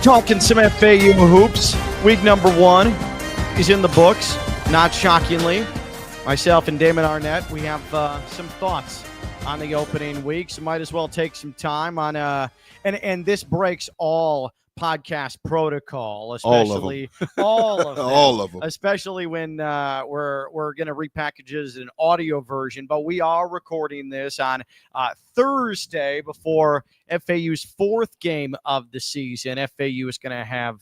Talking some FAU hoops. Week number 1 is in the books. Not shockingly, myself and Damon Arnette, we have some thoughts on the opening week, so might as well take some time on and this breaks all podcast protocol, especially all of them, all of them, especially when we're going to repackage it as an audio version. But we are recording this on Thursday before FAU's 4th game of the season. FAU is going to have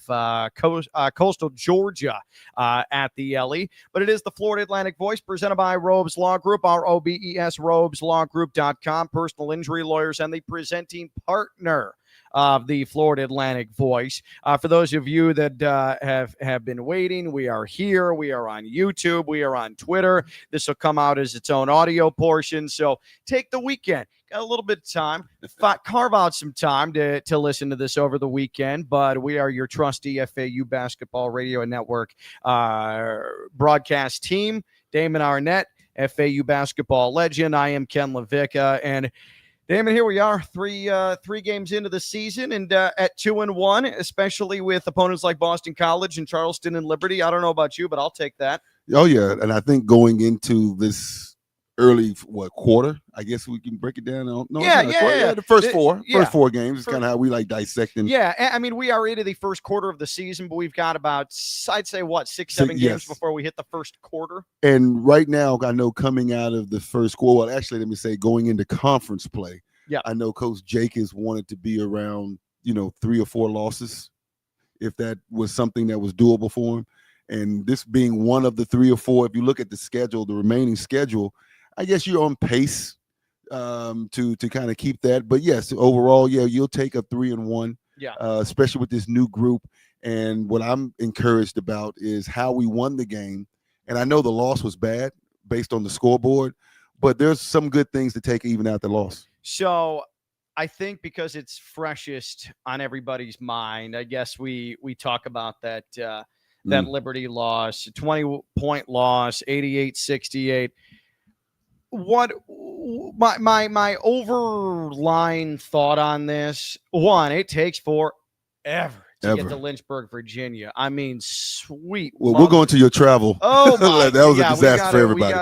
Coastal Georgia at the Ellie, but it is the Florida Atlantic Voice presented by Robes Law Group, ROBES, robeslawgroup.com, personal injury lawyers, and the presenting partner of the Florida Atlantic Voice. For those of you that have been waiting, we are here. We are on YouTube. We are on Twitter. This will come out as its own audio portion. So take the weekend. Got a little bit of time. Carve out some time to listen to this over the weekend. But we are your trusty FAU Basketball Radio and Network broadcast team. Damon Arnette, FAU Basketball legend. I am Ken LaVicka, and Damon, here we are, three games into the season, and at 2-1, especially with opponents like Boston College and Charleston and Liberty. I don't know about you, but I'll take that. Oh yeah, and I think going into this early quarter, I guess we can break it down. The first four games is kind of how we like dissecting. Yeah, I mean, we are into the first quarter of the season, but we've got about, I'd say, 6-7 games before we hit the first quarter. And right now, I know coming out of the first quarter, well, actually, let me say going into conference play, I know Coach Jake has wanted to be around, 3 or 4 losses, if that was something that was doable for him. And this being one of the 3 or 4, if you look at the schedule, the remaining schedule, I guess you're on pace to kind of keep that. But yes, overall, you'll take a 3-1, especially with this new group. And what I'm encouraged about is how we won the game. And I know the loss was bad based on the scoreboard, but there's some good things to take even out the loss. So I think because it's freshest on everybody's mind, I guess we talk about that Liberty loss, 20-point loss, 88-68. What my overlying thought on this, one, it takes forever to get to Lynchburg, Virginia. I mean, sweet. Well, we're going to your travel. Oh, my. That was a disaster for everybody.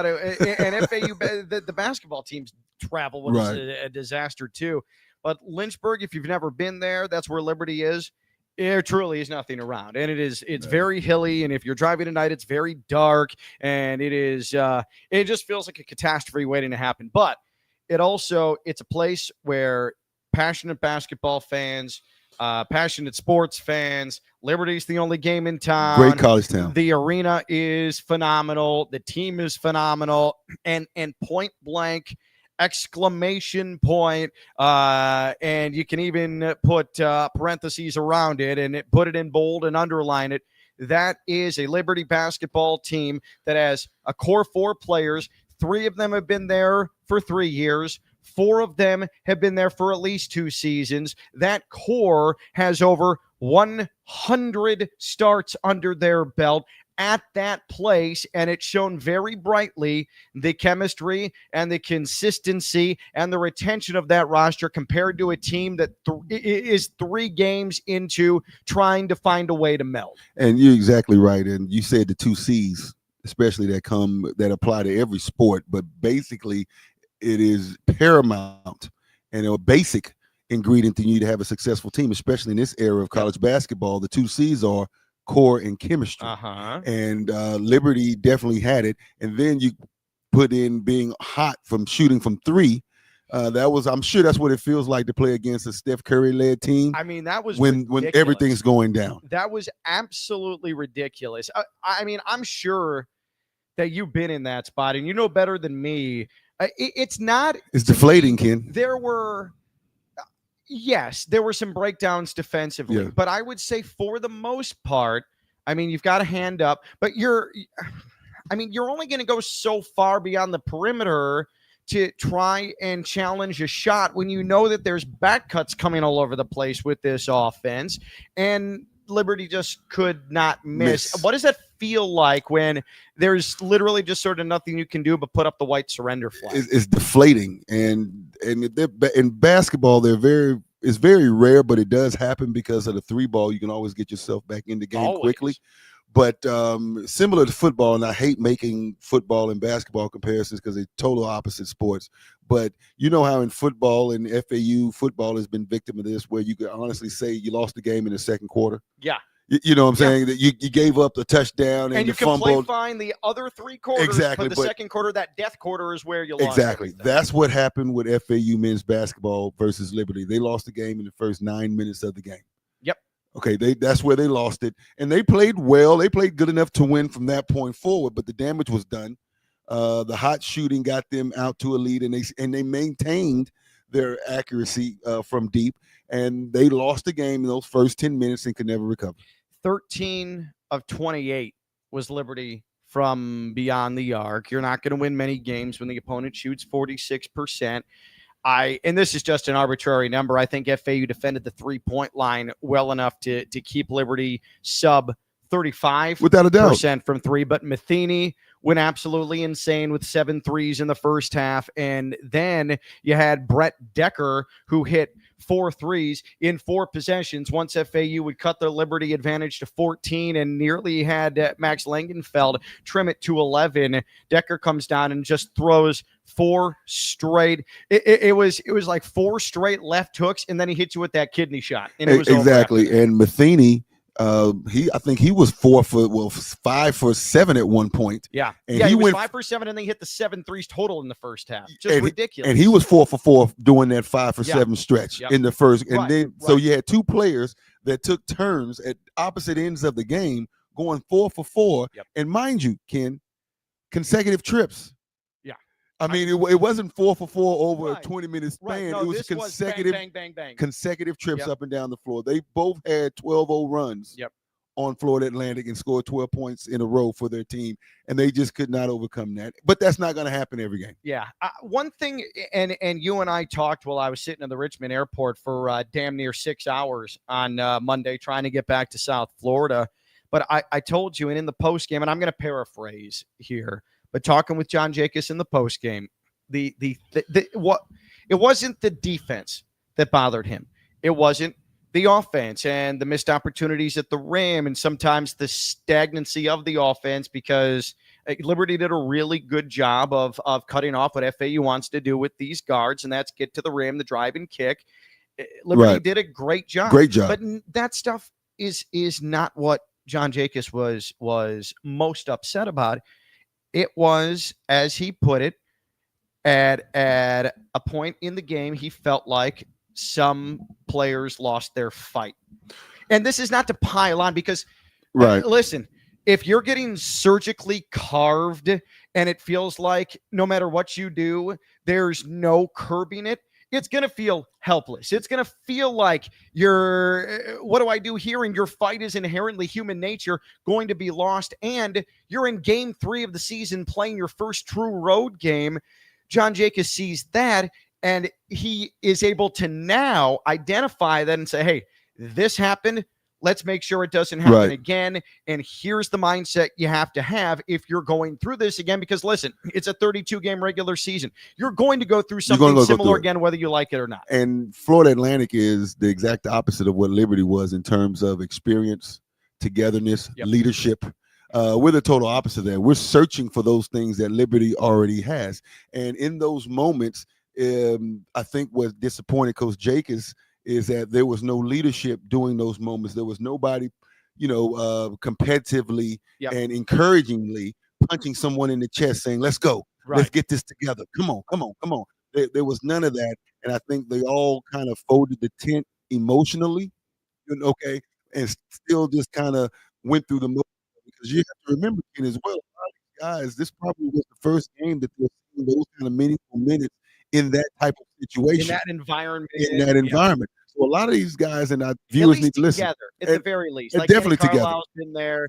And FAU, the basketball team's travel was a disaster too. But Lynchburg, if you've never been there, that's where Liberty is. There truly is nothing around, and it's very hilly, and if you're driving at night, it's very dark, and it just feels like a catastrophe waiting to happen. But it's a place where passionate basketball fans, passionate sports fans, Liberty's the only game in town. Great college town. The arena is phenomenal. The team is phenomenal, and point blank, exclamation point, and you can even put parentheses around it and put it in bold and underline it. That is a Liberty basketball team that has a core 4 players. 3 of them have been there for 3 years. 4 of them have been there for at least 2 seasons. That core has over 100 starts under their belt at that place, and it's shown very brightly the chemistry and the consistency and the retention of that roster compared to a team that is 3 games into trying to find a way to meld. And you're exactly right. And you said the 2 C's, especially that apply to every sport, but basically it is paramount and a basic ingredient that you need to have a successful team, especially in this era of college basketball. The 2 C's are core and chemistry, and Liberty definitely had it. And then you put in being hot from shooting from 3. I'm sure that's what it feels like to play against a Steph Curry led team. I mean, that was when everything's going down. That was absolutely ridiculous. I mean, I'm sure that you've been in that spot, and you know better than me. It's deflating, Ken. There were some breakdowns defensively, but I would say for the most part, I mean, you've got a hand up, but you're only going to go so far beyond the perimeter to try and challenge a shot when you know that there's back cuts coming all over the place with this offense, and Liberty just could not miss. What does that feel like when there's literally just sort of nothing you can do but put up the white surrender flag? It's deflating, and in basketball, they're very it's very rare, but it does happen because of the 3-ball. You can always get yourself back in the game quickly. But similar to football, and I hate making football and basketball comparisons because they're total opposite sports. But you know how in football and FAU football has been victim of this, where you could honestly say you lost the game in the second quarter. Yeah. You know what I'm saying? That you gave up the touchdown and you can play fine the other 3 quarters. Exactly. But the second quarter, that death quarter, is where you lost. Exactly. That's what happened with FAU men's basketball versus Liberty. They lost the game in the first 9 minutes of the game. Yep. Okay, that's where they lost it. And they played well. They played good enough to win from that point forward, but the damage was done. The hot shooting got them out to a lead, and they maintained their accuracy from deep, and they lost the game in those first 10 minutes and could never recover. 13 of 28 was Liberty from beyond the arc. You're not going to win many games when the opponent shoots 46%. And this is just an arbitrary number. I think FAU defended the 3-point line well enough to keep Liberty sub 35% without a doubt from 3. But Matheny went absolutely insane with 7 threes in the first half. And then you had Brett Decker, who hit 4 threes in 4 possessions once FAU would cut their Liberty advantage to 14 and nearly had Max Langenfeld trim it to 11. Decker comes down and just throws 4 straight. It was like 4 straight left hooks, and then he hit you with that kidney shot. And it was exactly. And Matheny, I think he was 5 for 7 at one point. Yeah. And he was 5 for 7, and then he hit the 7 threes total in the first half. Just ridiculous. And he was 4 for 4 doing that 5 for 7 stretch in the first. And so you had 2 players that took turns at opposite ends of the game going 4 for 4. Yep. And mind you, Ken, consecutive trips. I mean, it wasn't 4 for 4 over a 20-minute span. No, it was consecutive, bang. consecutive trips up and down the floor. They both had 12-0 runs on Florida Atlantic and scored 12 points in a row for their team, and they just could not overcome that. But that's not going to happen every game. Yeah. One thing, and you and I talked while I was sitting in the Richmond airport for damn near 6 hours on Monday trying to get back to South Florida. But I told you, and in the postgame, and I'm going to paraphrase here, but talking with John Jacobs in the postgame, it wasn't the defense that bothered him. It wasn't the offense and the missed opportunities at the rim and sometimes the stagnancy of the offense, because Liberty did a really good job of cutting off what FAU wants to do with these guards, and that's get to the rim, the drive and kick. Liberty did a great job. But that stuff is not what John Jacobs was most upset about. It was, as he put it, at a point in the game, he felt like some players lost their fight. And this is not to pile on because, listen, if you're getting surgically carved and it feels like no matter what you do, there's no curbing it, it's going to feel helpless. It's going to feel like what do I do here? And your fight is inherently human nature going to be lost. And you're in game 3 of the season playing your first true road game. John Jacobs sees that, and he is able to now identify that and say, hey, this happened. Let's make sure it doesn't happen again. And here's the mindset you have to have if you're going through this again. Because, listen, it's a 32-game regular season. You're going to go through something similar again, whether you like it or not. And Florida Atlantic is the exact opposite of what Liberty was in terms of experience, togetherness, leadership. We're the total opposite of that. We're searching for those things that Liberty already has. And in those moments, I think what disappointed Coach Jacobs is that there was no leadership during those moments. There was nobody, competitively and encouragingly punching someone in the chest saying, let's go. Let's get this together. Come on. There was none of that. And I think they all kind of folded the tent emotionally, and still just kind of went through the motions. Because you have to remember, Ken, as well, guys, this probably was the first game that they're seeing those kind of meaningful minutes in that type of situation. In that environment. So a lot of these guys and our viewers need to listen. Together, at the very least. Like definitely Kenny together. Carlisle's been there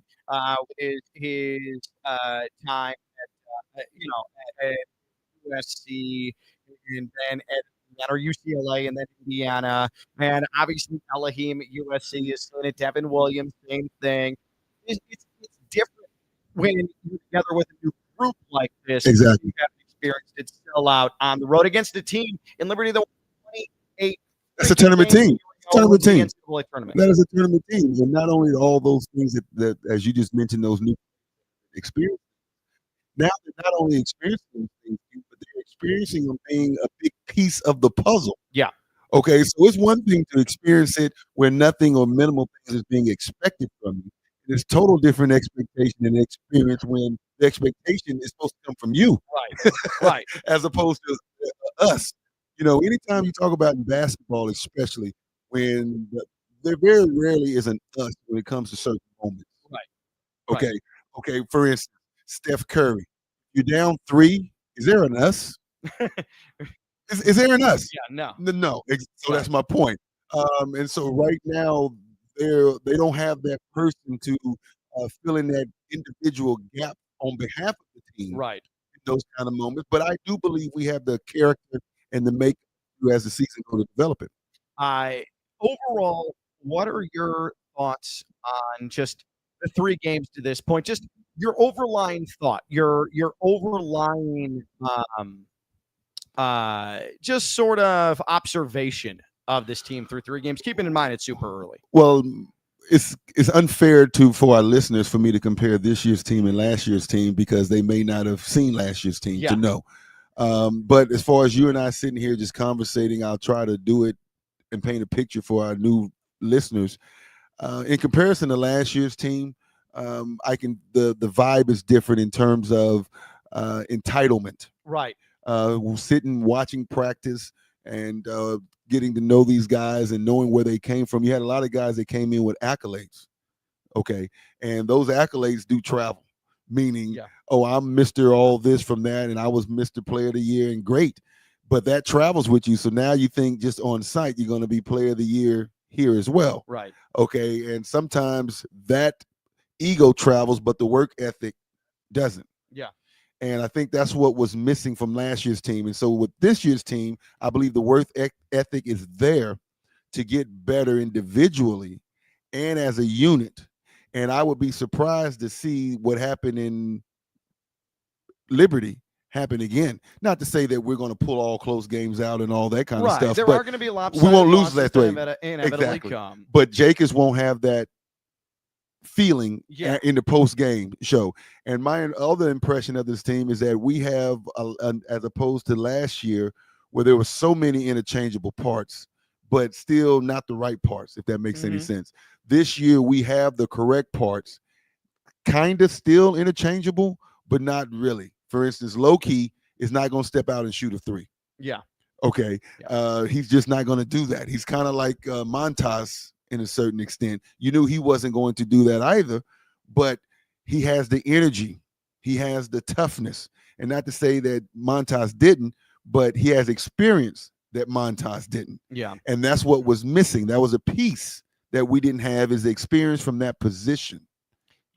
with his time at USC, and then at UCLA, and then Indiana. And obviously Elohim at USC is doing it. Devin Williams, same thing. It's different when you're together with a new group like this. Exactly. You have experienced it sell out on the road against a team in Liberty that won 28 That's a tournament team. Tournament team. Tournament. That is a tournament team, and not only all those things that as you just mentioned, those new experiences. Now they're not only experiencing those things, but they're experiencing them being a big piece of the puzzle. Yeah. Okay, so it's one thing to experience it where nothing or minimal things is being expected from you. It's total different expectation and experience when the expectation is supposed to come from you, right, as opposed to us. Anytime you talk about in basketball, especially when there very rarely is an us when it comes to certain moments. Right. Okay. Okay. For instance, Steph Curry, you're down 3. Is there an us? Is there an us? Yeah, no. No. So that's my point. And so right now they don't have that person to fill in that individual gap on behalf of the team. Right. In those kind of moments. But I do believe we have the character and the makeup as the season goes to develop it. Overall, what are your thoughts on just the 3 games to this point? Just your overlying thought, your overlying just sort of observation of this team through 3 games, keeping in mind it's super early. Well, it's unfair for our listeners for me to compare this year's team and last year's team because they may not have seen last year's team to know. But as far as you and I sitting here just conversating, I'll try to do it and paint a picture for our new listeners. In comparison to last year's team, the vibe is different in terms of entitlement. Right. Sitting, watching practice, and getting to know these guys and knowing where they came from. You had a lot of guys that came in with accolades. Okay. And those accolades do travel, meaning, I'm Mr. all this from that, and I was Mr. Player of the Year, and great. But that travels with you. So now you think just on site, you're going to be Player of the Year here as well. Right. Okay. And sometimes that ego travels, but the work ethic doesn't. Yeah. And I think that's what was missing from last year's team. And so with this year's team, I believe the work ethic is there to get better individually and as a unit. And I would be surprised to see what happened in Liberty happen again. Not to say that we're going to pull all close games out and all that kind of stuff. There are going to be lopsided we won't lose that way. Exactly. But Jacobs won't have that feeling in the post-game show. And my other impression of this team is that we have, as opposed to last year, where there were so many interchangeable parts, but still not the right parts, if that makes any sense. This year, we have the correct parts, kind of still interchangeable, but not really. For instance, Low-Key is not going to step out and shoot a 3. Yeah. Okay. Yeah. He's just not going to do that. He's kind of like Montas in a certain extent. You knew he wasn't going to do that either, but he has the energy. He has the toughness. And not to say that Montas didn't, but he has experience that Montas didn't. Yeah. And that's what was missing. That was a piece that we didn't have, is the experience from that position.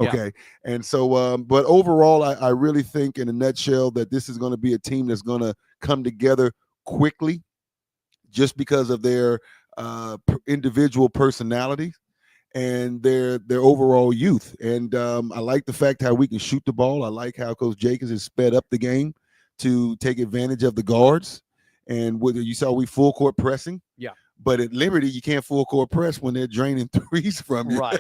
Okay. Yeah. And so, but overall, I really think in a nutshell that this is going to be a team that's going to come together quickly just because of their individual personalities and their overall youth. And I like the fact how we can shoot the ball. I like how Coach Jacobs has sped up the game to take advantage of the guards. And whether you saw we full court pressing. Yeah. But at Liberty, you can't full court press when they're draining threes from you. Right.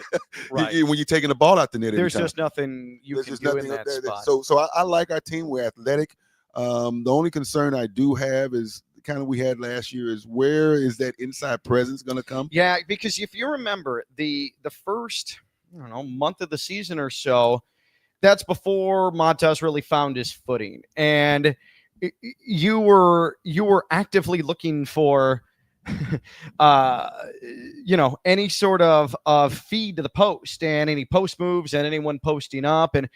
Right. When you're taking the ball out the net. There's just nothing you can do in that spot. So I like our team. We're athletic. The only concern I do have is kind of we had last year is where is that inside presence going to come? Yeah, because if you remember the first, month of the season or so, that's before Montas really found his footing, and you were actively looking for any sort of feed to the post and any post moves and anyone posting up. And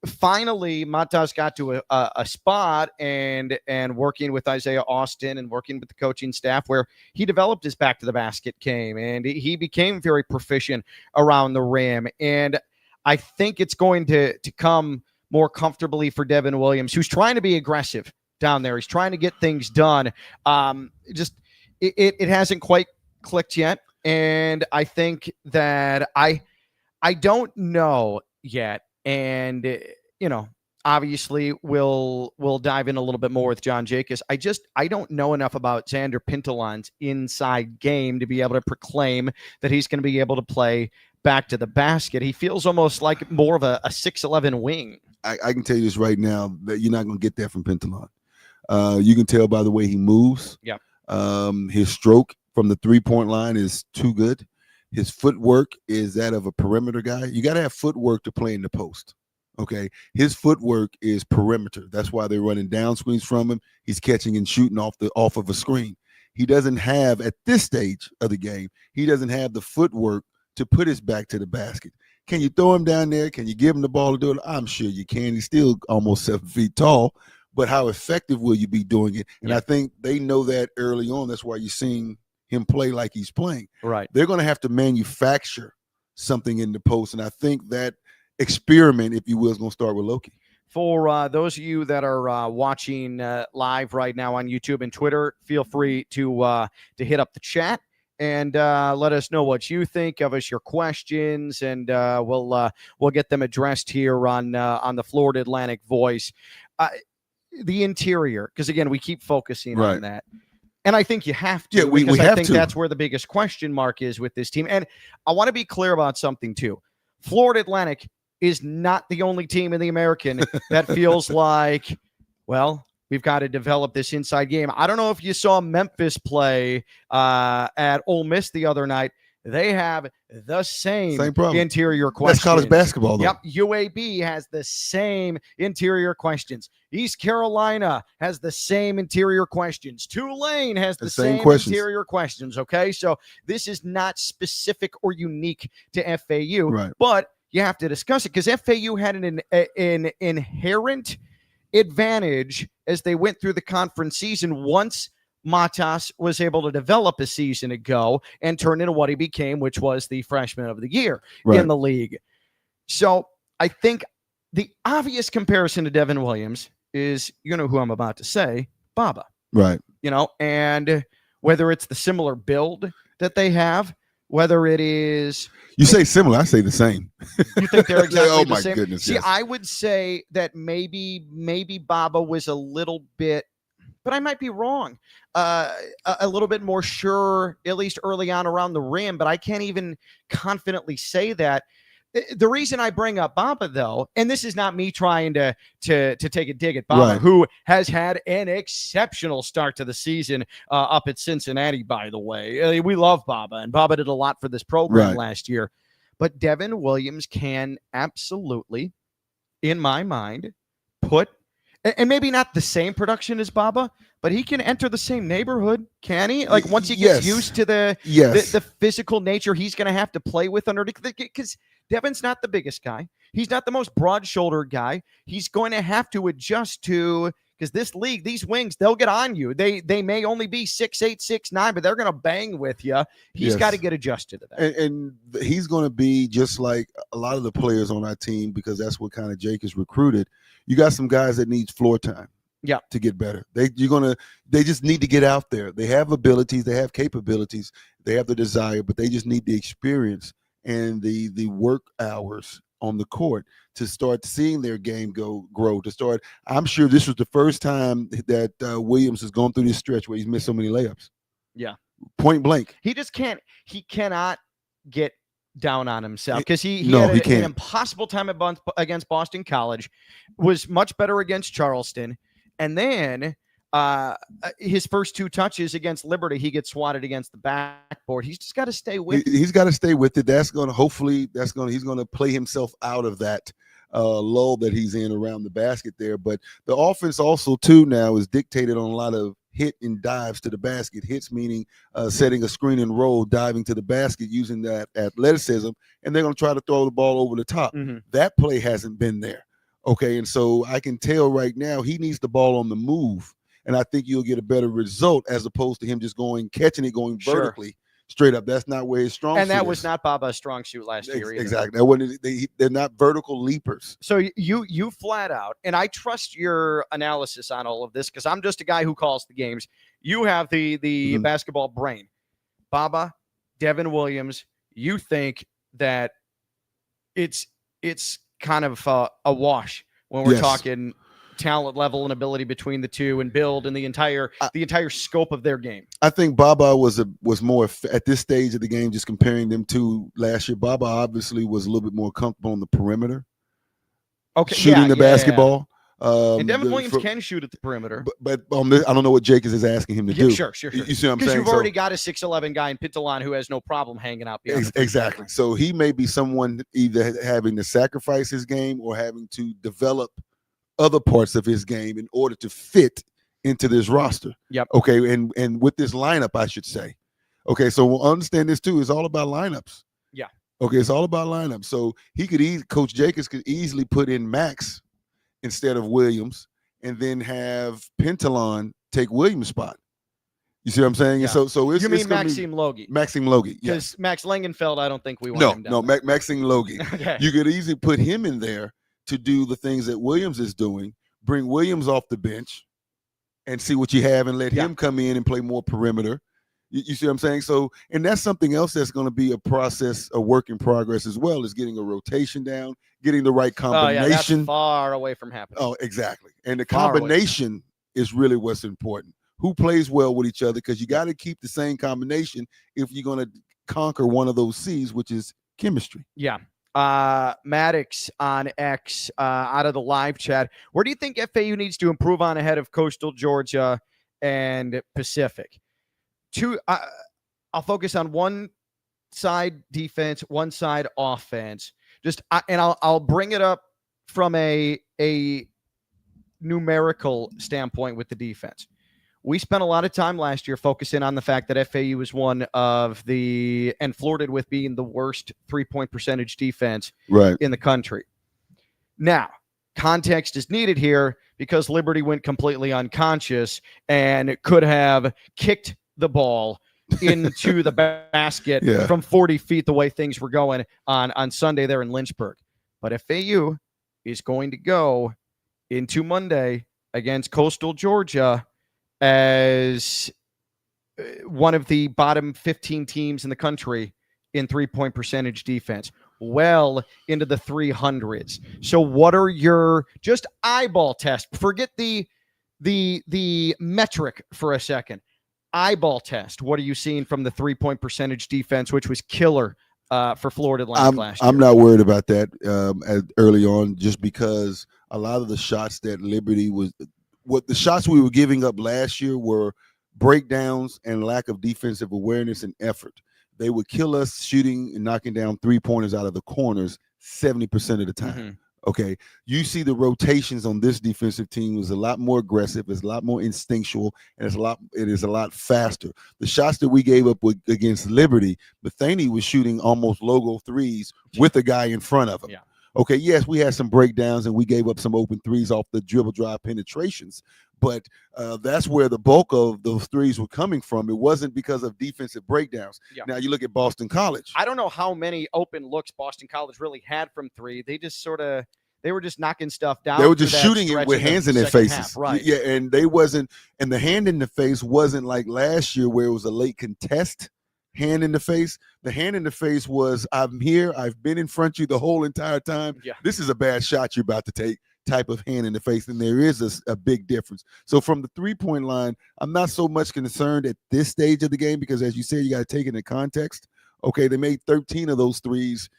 finally, Montas got to a spot and working with Isaiah Austin and working with the coaching staff where he developed his back to the basket game and he became very proficient around the rim. And I think it's going to come more comfortably for Devin Williams, who's trying to be aggressive down there. He's trying to get things done. It hasn't quite clicked yet. And I think that I don't know yet. And, Obviously, we'll dive in a little bit more with John Jacobs. I don't know enough about Xander Pintalan's inside game to be able to proclaim that he's going to be able to play back to the basket. He feels almost like more of a 6'11" wing. I can tell you this right now that you're not going to get that from Pintalan. You can tell by the way he moves. Yeah. His stroke from the 3-point line is too good. His footwork is that of a perimeter guy. You got to have footwork to play in the post. Okay, his footwork is perimeter. That's why they're running down screens from him. He's catching and shooting off of a screen. He doesn't have, at this stage of the game, he doesn't have the footwork to put his back to the basket. Can you throw him down there? Can you give him the ball to do it? I'm sure you can. He's still almost 7 feet tall. But how effective will you be doing it? And I think they know that early on. That's why you're seeing him play like he's playing. Right. They're going to have to manufacture something in the post, and I think that experiment, if you will, is going to start with Loki. For those of you that are watching live right now on YouTube and Twitter, feel free to hit up the chat and let us know what you think. Give us your questions, and we'll get them addressed here on the Florida Atlantic Voice. The interior, because again, we keep focusing on that. And I think you have to. Yeah, we because have I think to. that's where the biggest question mark is with this team. And I want to be clear about something too. Florida Atlantic is not the only team in the American that feels like, well, we've got to develop this inside game. I don't know if you saw Memphis play at Ole Miss the other night. They have the same interior questions. That's college basketball, though. Yep. UAB has the same interior questions. East Carolina has the same interior questions. Tulane has the same interior questions. Okay. So this is not specific or unique to FAU, right? But you have to discuss it because FAU had an inherent advantage as they went through the conference season once Matas was able to develop a season ago and turn into what he became, which was the freshman of the year in the league. So I think the obvious comparison to Devin Williams is, you know who I'm about to say, Baba. Right. You know, and whether it's the similar build that they have, whether it is... You say similar, I say the same. You think they're exactly oh the my same? Goodness, See, yes. I would say that maybe Baba was a little bit, but I might be wrong, a little bit more sure, at least early on around the rim, but I can't even confidently say that. The reason I bring up Baba, though, and this is not me trying to take a dig at Baba, who has had an exceptional start to the season up at Cincinnati, by the way. We love Baba, and Baba did a lot for this program last year. But Devin Williams can absolutely, in my mind, put, and maybe not the same production as Baba, but he can enter the same neighborhood, can he? Like once he gets used to the physical nature he's going to have to play with underneath, because Devin's not the biggest guy. He's not the most broad-shouldered guy. He's going to have to adjust to, because this league, these wings, they'll get on you. They may only be 6'8", 6'9", but they're going to bang with you. He's got to get adjusted to that. And he's going to be just like a lot of the players on our team, because that's what kind of Jake is recruited. You got some guys that need floor time. To get better. They just need to get out there. They have abilities, they have capabilities, they have the desire, but they just need the experience and the work hours on the court to start seeing their game grow. I'm sure this was the first time that Williams has gone through this stretch where he's missed so many layups. Yeah. Point blank. He cannot get down on himself because he had an impossible time against Boston College, was much better against Charleston. And then his first 2 touches against Liberty, he gets swatted against the backboard. He's just got to stay with it. He's got to stay with it. He's going to play himself out of that lull that he's in around the basket there. But the offense also, too, now is dictated on a lot of hit and dives to the basket. Hits meaning setting a screen and roll, diving to the basket using that athleticism, and they're going to try to throw the ball over the top. Mm-hmm. That play hasn't been there. Okay, and so I can tell right now he needs the ball on the move, and I think you'll get a better result as opposed to him just catching it vertically straight up. That's not where his strong suit is. And that was not Baba's strong suit last year either. Exactly. They're not vertical leapers. So you flat out, and I trust your analysis on all of this because I'm just a guy who calls the games. You have the basketball brain. Baba, Devin Williams, you think that it's kind of a wash when we're talking talent level and ability between the two and build and the entire scope of their game. I think Baba was more at this stage of the game, just comparing them to last year. Baba obviously was a little bit more comfortable on the perimeter. Okay. Shooting the basketball. And Devin Williams can shoot at the perimeter. But I don't know what Jacobs is asking him to do. Sure. You see what I'm saying? Because you've already got a 6'11" guy in Pintalan who has no problem hanging out behind exactly. So he may be someone either having to sacrifice his game or having to develop other parts of his game in order to fit into this roster. Yep. Okay. And with this lineup, I should say. Okay. So we'll understand this too. It's all about lineups. Yeah. Okay. It's all about lineups. So Coach Jacobs could easily put in Max instead of Williams, and then have Pintalan take Williams' spot. You see what I'm saying? Yeah. And so it's you mean Maxime Logie? Maxime Logie, because Max Langenfeld, I don't think we want him down. No, Maxime Logie. Okay. You could easily put him in there to do the things that Williams is doing. Bring Williams off the bench, and see what you have, and let him come in and play more perimeter. You see what I'm saying? So, and that's something else that's going to be a process, a work in progress as well, is getting a rotation down, getting the right combination. Oh, yeah, that's far away from happening. Oh, exactly. And the combination is really what's important. Who plays well with each other? Because you got to keep the same combination if you're going to conquer one of those C's, which is chemistry. Yeah. Maddox on X out of the live chat. Where do you think FAU needs to improve on ahead of Coastal Georgia and Pacific? I'll focus on one side defense, one side offense. I'll bring it up from a numerical standpoint with the defense. We spent a lot of time last year focusing on the fact that FAU was one of and flirted with being the worst 3-point percentage defense in the country. Now, context is needed here because Liberty went completely unconscious and could have kicked the ball into the basket from 40 feet the way things were going on Sunday there in Lynchburg. But FAU is going to go into Monday against Coastal Georgia as one of the bottom 15 teams in the country in 3-point percentage defense, well into the 300s. So what are your just eyeball test? Forget the metric for a second. Eyeball test. What are you seeing from the 3-point percentage defense, which was killer for Florida Atlantic last year? I'm not worried about that early on, just because a lot of the shots that Liberty the shots we were giving up last year were breakdowns and lack of defensive awareness and effort. They would kill us shooting and knocking down 3-pointers out of the corners 70% of the time. Mm-hmm. Okay, you see the rotations on this defensive team is a lot more aggressive, it's a lot more instinctual, and it is a lot faster. The shots that we gave up against Liberty, Bethany was shooting almost logo threes with a guy in front of him. Yeah. Okay, yes, we had some breakdowns and we gave up some open threes off the dribble drive penetrations, but that's where the bulk of those threes were coming from. It wasn't because of defensive breakdowns. Yeah. Now you look at Boston College. I don't know how many open looks Boston College really had from three. They just they were just knocking stuff down. They were just shooting it with hands in their faces. Half, right. Yeah, and the hand in the face wasn't like last year where it was a late contest hand in the face. The hand in the face was, I'm here, I've been in front of you the whole entire time. Yeah. This is a bad shot you're about to take type of hand in the face, and there is a big difference. So from the 3-point line, I'm not so much concerned at this stage of the game because, as you said, you got to take it in context. Okay, they made 13 of those threes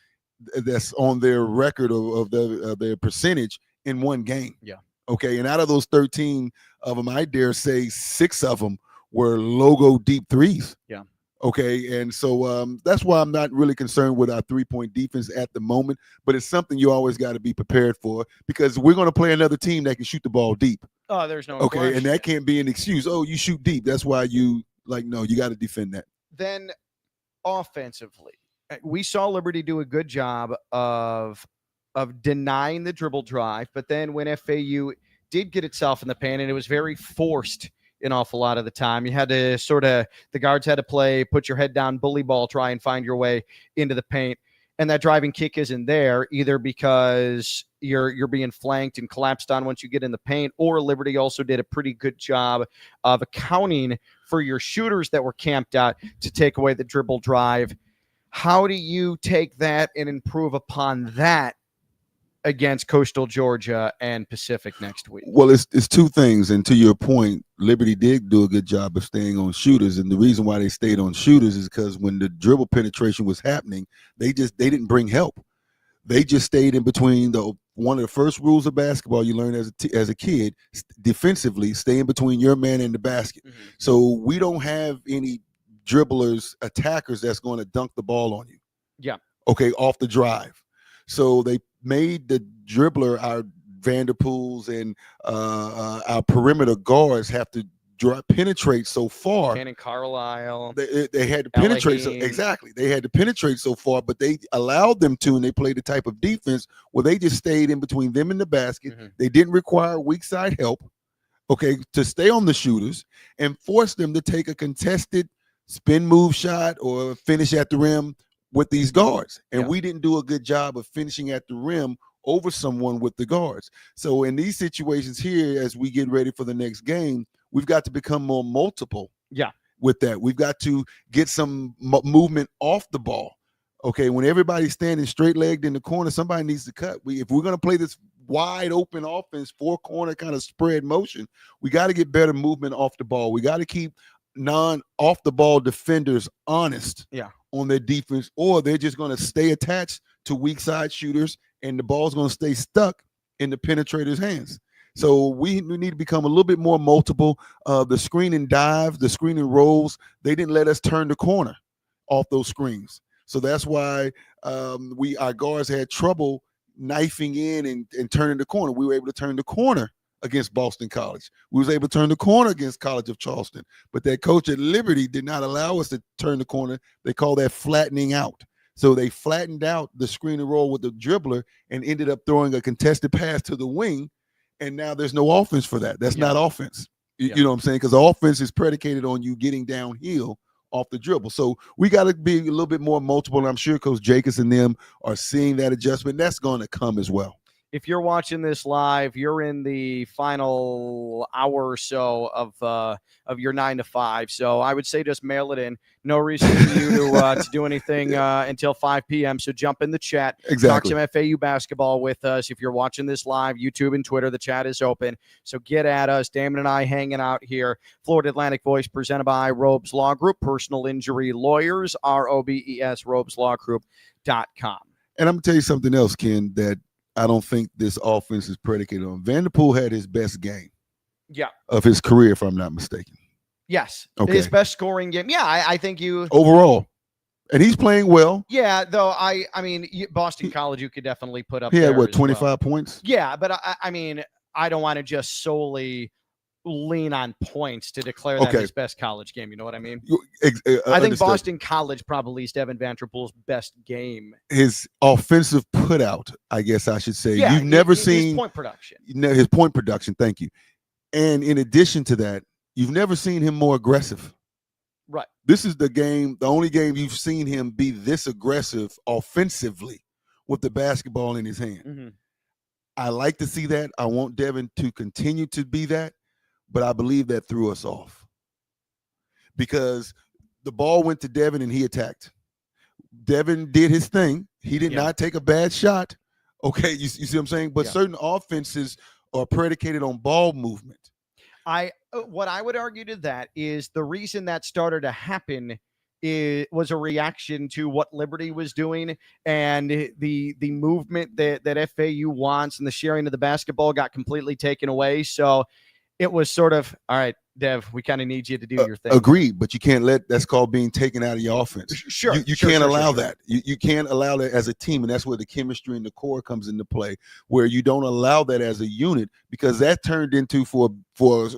that's on their record of their percentage in one game. Yeah. Okay, and out of those 13 of them, I dare say 6 of them were logo deep threes. Yeah. Okay, and so that's why I'm not really concerned with our 3-point defense at the moment, but it's something you always got to be prepared for because we're going to play another team that can shoot the ball deep. Oh, there's no okay, question. And that can't be an excuse. Oh, you shoot deep. That's why no, you got to defend that. Then offensively, we saw Liberty do a good job of denying the dribble drive, but then when FAU did get itself in the paint, and it was very forced an awful lot of the time. You had to the guards had to play, put your head down, bully ball, try and find your way into the paint. And that driving kick isn't there either because you're being flanked and collapsed on once you get in the paint, or Liberty also did a pretty good job of accounting for your shooters that were camped out to take away the dribble drive. How do you take that and improve upon that against Coastal Georgia and Pacific next week? Well, it's two things, and to your point, Liberty did do a good job of staying on shooters, and the reason why they stayed on shooters is because when the dribble penetration was happening, they didn't bring help. They just stayed in between. One of the first rules of basketball you learn as a kid, defensively, stay in between your man and the basket. Mm-hmm. So we don't have any dribblers, attackers that's going to dunk the ball on you. Yeah. Okay, off the drive. So they made the dribbler, our Vanderpools and our perimeter guards have to penetrate so far. Cannon Carlisle. They had to penetrate. Exactly. They had to penetrate so far, but they allowed them to, and they played the type of defense where they just stayed in between them and the basket. Mm-hmm. They didn't require weak side help, okay, to stay on the shooters and force them to take a contested spin move shot or finish at the rim with these guards. And we didn't do a good job of finishing at the rim over someone with the guards. So in these situations here, as we get ready for the next game, we've got to become more multiple. Yeah. With that, we've got to get some movement off the ball. Okay, when everybody's standing straight-legged in the corner, somebody needs to cut. If we're going to play this wide open offense, four-corner kind of spread motion, we got to get better movement off the ball. We got to keep off the ball defenders honest on their defense, or they're just going to stay attached to weak side shooters and the ball's going to stay stuck in the penetrators' hands. So we need to become a little bit more multiple. The screen and dive, the screen and rolls, they didn't let us turn the corner off those screens. So that's why our guards had trouble knifing in and turning the corner. We were able to turn the corner against Boston College. We was able to turn the corner against College of Charleston. But that coach at Liberty did not allow us to turn the corner. They call that flattening out. So they flattened out the screen and roll with the dribbler and ended up throwing a contested pass to the wing. And now there's no offense for that. That's not offense. You know what I'm saying? Because offense is predicated on you getting downhill off the dribble. So we got to be a little bit more multiple. And I'm sure Coach Jacobs and them are seeing that adjustment. That's going to come as well. If you're watching this live, you're in the final hour or so of your 9 to 5. So I would say just mail it in. No reason for you to do anything until 5 p.m. So jump in the chat. Exactly. Talk some FAU basketball with us. If you're watching this live, YouTube and Twitter, the chat is open. So get at us. Damon and I hanging out here. Florida Atlantic Voice presented by Robes Law Group, personal injury lawyers, ROBES, robeslawgroup.com. And I'm going to tell you something else, Ken, that I don't think this offense is predicated on. Vanderpool had his best game of his career, if I'm not mistaken. Yes. Okay. His best scoring game. Yeah, I think you. Overall. And he's playing well. Yeah, though, I mean, Boston College, you could definitely put up He had, 25 points? Yeah, but I mean, I don't want to just solely lean on points to declare that his best college game. You know what I mean? I think Boston College probably is Devin Vanderpool's best game. His offensive putout, I guess I should say. You've never seen his point production. His point production. Thank you. And in addition to that, you've never seen him more aggressive. Right. This is the only game you've seen him be this aggressive offensively with the basketball in his hand. Mm-hmm. I like to see that. I want Devin to continue to be that. But I believe that threw us off because the ball went to Devin and he attacked. Devin did his thing. He did not take a bad shot. Okay, you see what I'm saying? But certain offenses are predicated on ball movement. What I would argue to that is the reason that started to happen was a reaction to what Liberty was doing and the movement that FAU wants, and the sharing of the basketball got completely taken away. So it was sort of, all right, Dev, we kind of need you to do your thing. Agreed, but you can't that's called being taken out of your offense. Sure. You can't allow that. You can't allow that as a team, and that's where the chemistry and the core comes into play, where you don't allow that as a unit, because that turned into, for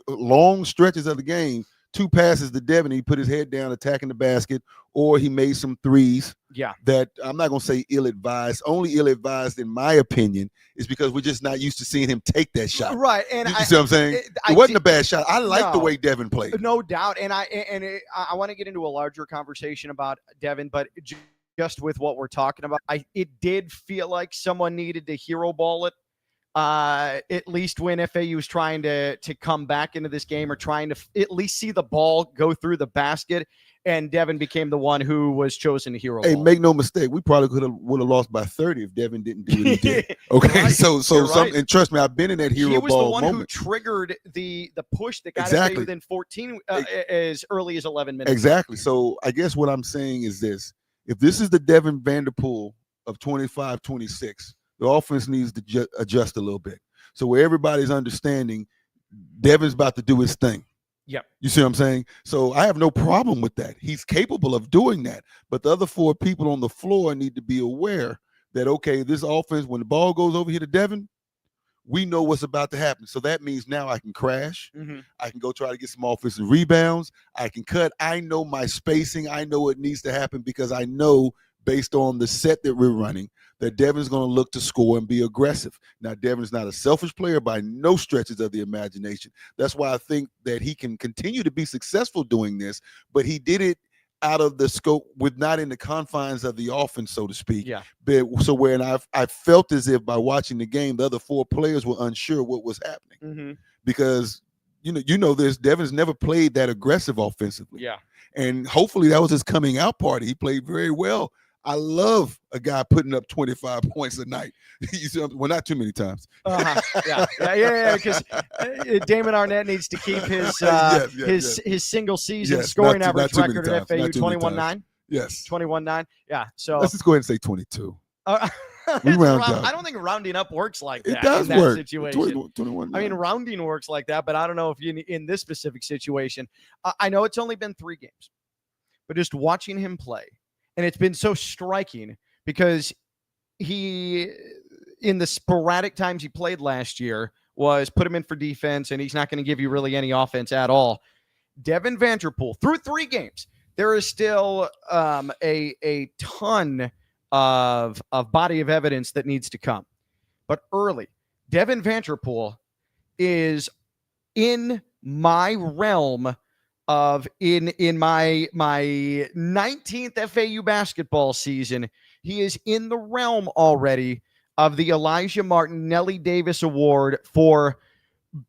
long stretches of the game, 2 passes to Devin, he put his head down attacking the basket, or he made some threes. Yeah. That I'm not going to say ill-advised. Only ill-advised, in my opinion, is because we're just not used to seeing him take that shot. Right. And you see what I'm saying? It wasn't a bad shot. I like the way Devin played. No doubt. And I want to get into a larger conversation about Devin, but just with what we're talking about, it did feel like someone needed to hero ball it. At least when FAU was trying to come back into this game, or trying to at least see the ball go through the basket. and Devin became the one who was chosen to hero Hey, ball. make no mistake, we probably would have lost by 30 if Devin didn't do what he did. Okay, right. so Right. and trust me, I've been in that hero ball moment. He was the one who triggered the push that got FAU within 14 as early as 11 minutes. Exactly. So I guess what I'm saying is this: if this is the Devin Vanderpool of 25-26, the offense needs to adjust a little bit. So where everybody's understanding, Devin's about to do his thing. Yep. You see what I'm saying? So I have no problem with that. He's capable of doing that. But the other 4 people on the floor need to be aware that, okay, this offense, when the ball goes over here to Devin, we know what's about to happen. So that means now I can crash. Mm-hmm. I can go try to get some offensive rebounds. I can cut. I know my spacing. I know what needs to happen because I know based on the set that we're running that Devin's going to look to score and be aggressive. Now, Devin's not a selfish player by no stretches of the imagination. That's why I think that he can continue to be successful doing this, but he did it out of the scope with not in the confines of the offense, so to speak. Yeah. But so when I felt as if by watching the game, the other 4 players were unsure what was happening because you know this. Devin's never played that aggressive offensively. Yeah. And hopefully that was his coming out party. He played very well. I love a guy putting up 25 points a night. Well, not too many times. Yeah. Because Damon Arnette needs to keep his his single season scoring average record at FAU 21-9. Yes, 21-9. Yeah. So let's just go ahead and say 22. We round up. I don't think rounding up works like that. It does in that work. Situation. 21. I mean, rounding works like that, but I don't know if in this specific situation. I know it's only been 3 games, but just watching him play. And it's been so striking because he, in the sporadic times he played last year, was put him in for defense, and he's not going to give you really any offense at all. Devin Vanderpool, through 3 games, there is still a ton of body of evidence that needs to come. But early, Devin Vanderpool is in my realm of in my 19th FAU basketball season, he is in the realm already of the Elijah Martin Nellie Davis Award for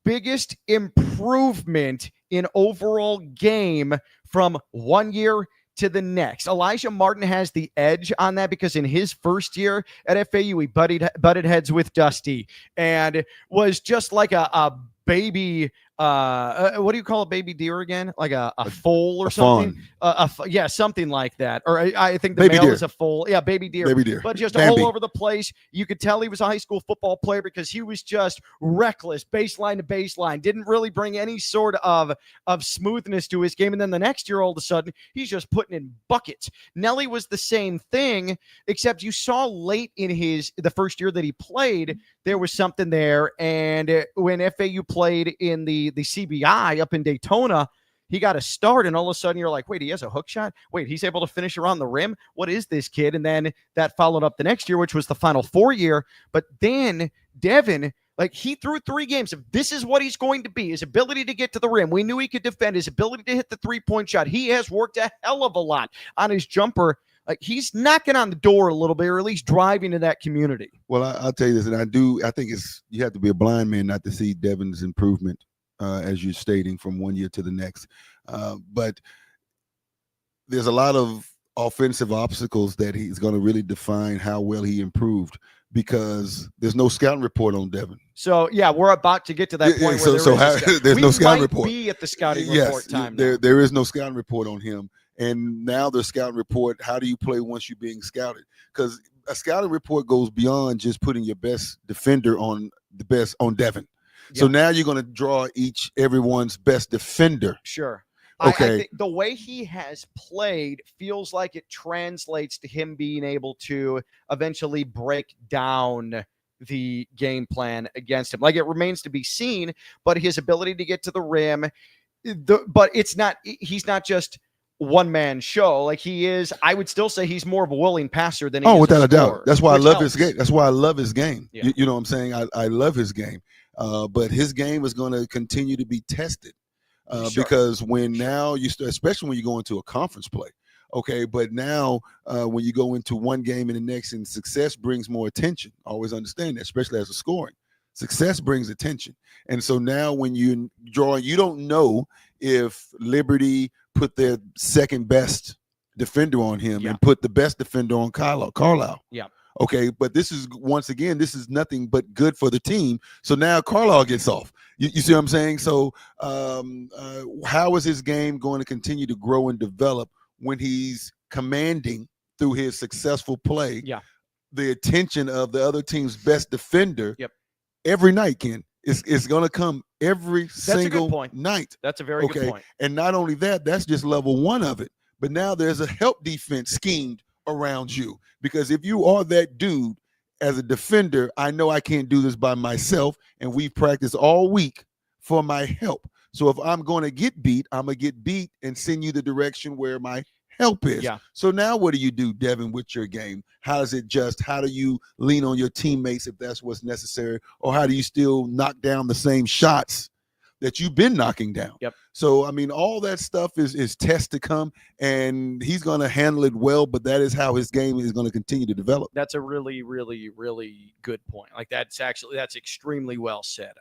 biggest improvement in overall game from one year to the next. Elijah Martin has the edge on that because in his first year at FAU, he butted heads with Dusty and was just like a baby. What do you call a baby deer again? Like a foal or something? Yeah, something like that. Or I think the male is a foal. Yeah, baby deer. Baby deer. But just all over the place. You could tell he was a high school football player because he was just reckless, baseline to baseline. Didn't really bring any sort of smoothness to his game. And then the next year, all of a sudden, he's just putting in buckets. Nelly was the same thing, except you saw late in the first year that he played, there was something there. And when FAU played in the CBI up in Daytona, he got a start, and all of a sudden you're like, wait, he has a hook shot? Wait, he's able to finish around the rim? What is this kid? And then that followed up the next year, which was the Final Four year. But then Devin, like, he threw 3 games. If this is what he's going to be, his ability to get to the rim, we knew he could defend, his ability to hit the 3-point shot. He has worked a hell of a lot on his jumper. Like, he's knocking on the door a little bit, or at least driving to that community. Well, I'll tell you this, and I think you have to be a blind man not to see Devin's improvement, as you're stating, from one year to the next. But there's a lot of offensive obstacles that he's going to really define how well he improved, because there's no scouting report on Devin. So, yeah, we're about to get to that point where there's no scouting report. We might be at the scouting report time. There is no scouting report on him. And now the scouting report, how do you play once you're being scouted? Because a scouting report goes beyond just putting your best defender on Devin. Yep. So now you're going to draw everyone's best defender. Sure. Okay. I think the way he has played feels like it translates to him being able to eventually break down the game plan against him. Like, it remains to be seen, but his ability to get to the rim, but he's not just one-man show like he is. I would still say he's more of a willing passer than he is without a a doubt. That's why I love his game. That's why I love his game. Yeah. You know what I'm saying? I love his game. But his game is going to continue to be tested because now you start, especially when you go into a conference play. Okay, but now when you go into one game and the next, and success brings more attention. Always understand that, especially as a scoring. Success brings attention. And so now when you draw, you don't know if Liberty put their second best defender on him and put the best defender on Carlisle. Yeah. Okay, but this is nothing but good for the team. So now Carlisle gets off. You see what I'm saying? So how is his game going to continue to grow and develop when he's commanding through his successful play the attention of the other team's best defender every night, Ken? It's going to come every single night. That's a very good point. And not only that, that's just level one of it. But now there's a help defense schemed around you, because if you are that dude as a defender, I know I can't do this by myself, and we've practiced all week for my help. So if I'm going to get beat, I'm going to get beat and send you the direction where my help is. So now what do you do, Devin, with your game? How do you lean on your teammates if that's what's necessary, or how do you still knock down the same shots that you've been knocking down? So, I mean, all that stuff is test to come, and he's going to handle it well, but that is how his game is going to continue to develop. That's a really, really, really good point. Like, that's extremely well said.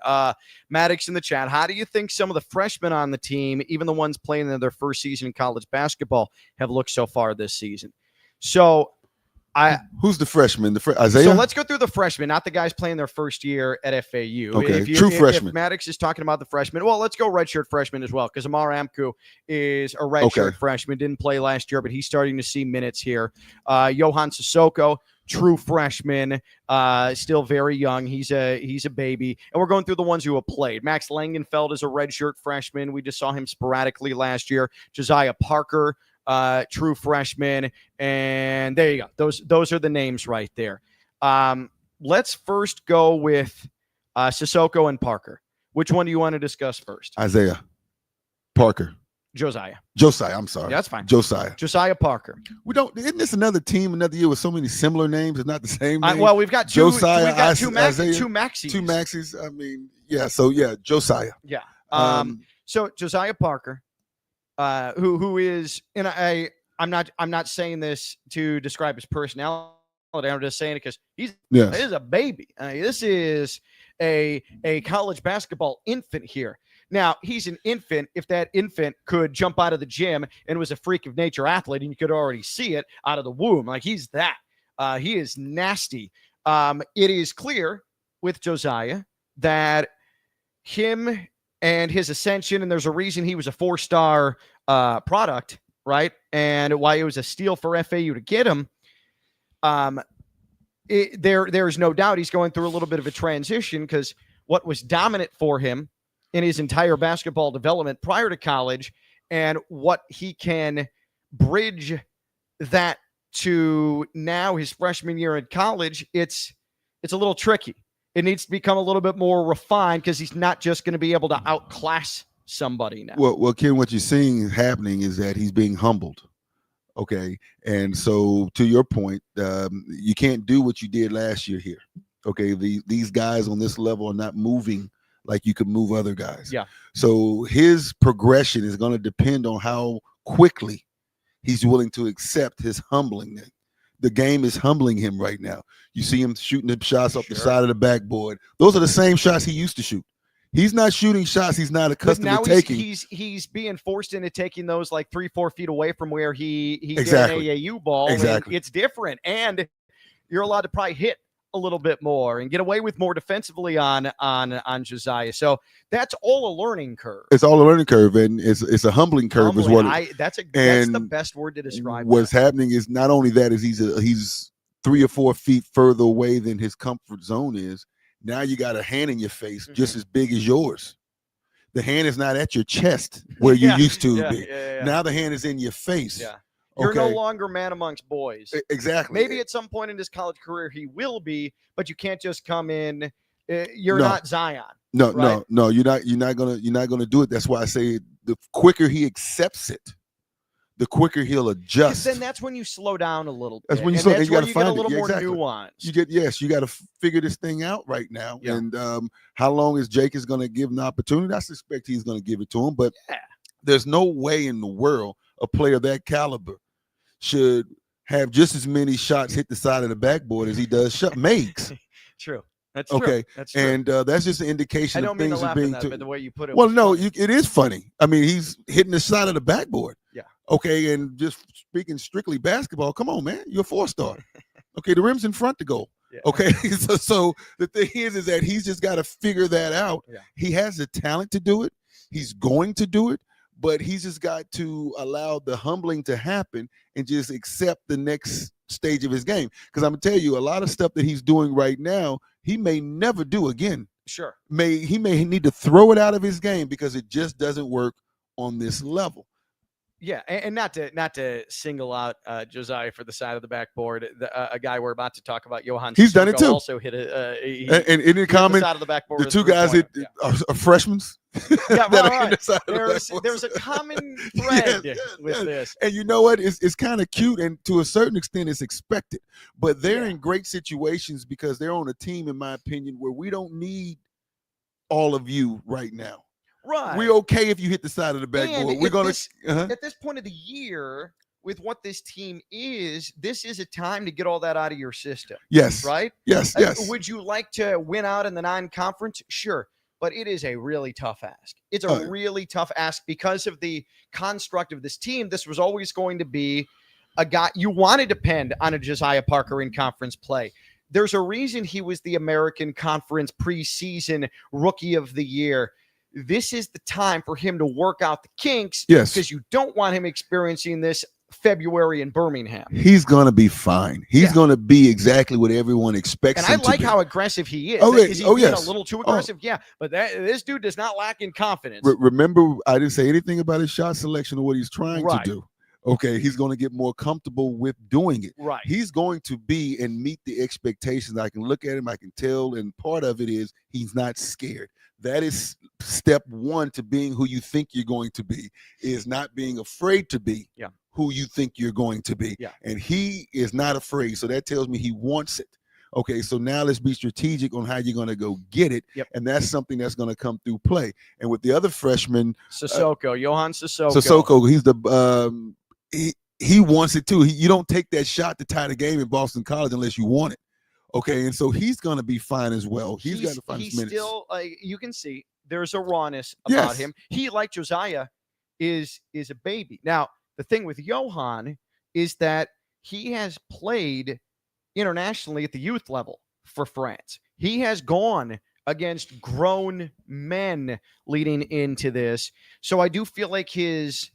Maddox in the chat, how do you think some of the freshmen on the team, even the ones playing in their first season in college basketball, have looked so far this season? So, who's the freshman? Isaiah? So let's go through the freshmen, not the guys playing their first year at FAU. Okay, true freshman. If Maddox is talking about the freshmen, well, let's go redshirt freshman as well, because Amar Amku is a redshirt freshman. Didn't play last year, but he's starting to see minutes here. Johan Sissoko, true freshman, still very young. He's a baby. And we're going through the ones who have played. Max Langenfeld is a redshirt freshman. We just saw him sporadically last year. Josiah Parker, true freshman, and there you go. Those are the names right there. Let's first go with Sissoko and Parker. Which one do you want to discuss first? Isaiah. Parker. Josiah. I'm sorry. Yeah, that's fine. Josiah Parker. Isn't this another team another year with so many similar names? It's not the same name. Well, we've got two. Josiah, we've got two Isaiah, two Maxis. Two Maxis. I mean, yeah. So yeah, Josiah. Yeah. So Josiah Parker. Who is, and I'm not saying this to describe his personality. I'm just saying it because he's a baby. This is a college basketball infant here. Now, he's an infant. If that infant could jump out of the gym and was a freak of nature athlete, and you could already see it out of the womb, like he's that. He is nasty. It is clear with Josiah that him and his ascension, and there's a reason he was a 4-star product, right? And why it was a steal for FAU to get him. There's no doubt he's going through a little bit of a transition, because what was dominant for him in his entire basketball development prior to college, and what he can bridge that to now his freshman year in college, it's a little tricky. It needs to become a little bit more refined, because he's not just going to be able to outclass somebody now. Well, Ken, what you're seeing happening is that he's being humbled. Okay. And so to your point, you can't do what you did last year here. Okay. These guys on this level are not moving like you could move other guys. Yeah. So his progression is going to depend on how quickly he's willing to accept his humbling. The game is humbling him right now. You see him shooting the shots up the side of the backboard. Those are the same shots he used to shoot. He's not shooting shots he's not accustomed to taking. He's being forced into taking those like 3-4 feet away from where he did an AAU ball. Exactly. It's different. And you're allowed to probably hit a little bit more and get away with more defensively on Josiah. So that's all a learning curve. It's all a learning curve, and it's a humbling curve. That's the best word to describe what's happening. Is not only that is he's 3 or 4 feet further away than his comfort zone is. Now you got a hand in your face just as big as yours. The hand is not at your chest where you used to be. Now the hand is in your face. Yeah. You're no longer man amongst boys. Exactly. Maybe at some point in his college career he will be, but you can't just come in. You're not Zion. No, right? no. You're not gonna do it. That's why I say the quicker he accepts it, the quicker he'll adjust. Then that's when you slow down a little bit. That's when you slow. You got to find a little more nuance. You got to figure this thing out right now. Yeah. And how long is Jake is going to give an opportunity? I suspect he's going to give it to him. But there's no way in the world a player that caliber should have just as many shots hit the side of the backboard as he does makes. True. That's okay. True. That's true. And that's just an indication I don't of mean to things laugh being at that, but the way you put it. Well, was no, funny. it is funny. I mean, he's hitting the side of the backboard. Yeah. Okay, and just speaking strictly basketball, come on, man, you're a 4-star. Okay, the rim's in front to goal. Yeah. Okay, so the thing is that he's just got to figure that out. Yeah. He has the talent to do it. He's going to do it, but he's just got to allow the humbling to happen and just accept the next stage of his game. Because I'm gonna tell you, a lot of stuff that he's doing right now, he may never do again. Sure. He may need to throw it out of his game because it just doesn't work on this level. Yeah, and not to single out Josiah for the side of the backboard. A guy we're about to talk about, Johan. He's done it too. Also hit and in the comment, the side of the backboard. The two guys that are freshmen. Yeah, well, right. There's a common thread with this. And you know what? It's kind of cute, and to a certain extent, it's expected. But they're in great situations because they're on a team, in my opinion, where we don't need all of you right now. Right. We're okay if you hit the side of the backboard. We're going to at this point of the year, with what this team is, this is a time to get all that out of your system. Yes. Right? Yes. Would you like to win out in the non-conference? Sure. But it is a really tough ask. It's a really tough ask because of the construct of this team. This was always going to be a guy you want to depend on a Josiah Parker in conference play. There's a reason he was the American Conference preseason Rookie of the Year. This is the time for him to work out the kinks because you don't want him experiencing this February in Birmingham. He's going to be fine. He's going to be exactly what everyone expects him to be. And I like how aggressive he is. Okay. Is he being a little too aggressive? Yeah, but this dude does not lack in confidence. Remember, I didn't say anything about his shot selection or what he's trying to do. Okay, he's going to get more comfortable with doing it. Right. He's going to be and meet the expectations. I can look at him, I can tell, and part of it is he's not scared. That is step one to being who you think you're going to be, is not being afraid to be who you think you're going to be. Yeah. And he is not afraid. So that tells me he wants it. Okay, so now let's be strategic on how you're going to go get it. Yep. And that's something that's going to come through play. And with the other freshman, Johan Sissoko. Sissoko, he's the he wants it too. You don't take that shot to tie the game in Boston College unless you want it. Okay, and so he's going to be fine as well. He's got to find his minutes. He's still, you can see there's a rawness about him. He, like Josiah, is a baby. Now, the thing with Johan is that he has played internationally at the youth level for France. He has gone against grown men leading into this. So I do feel like his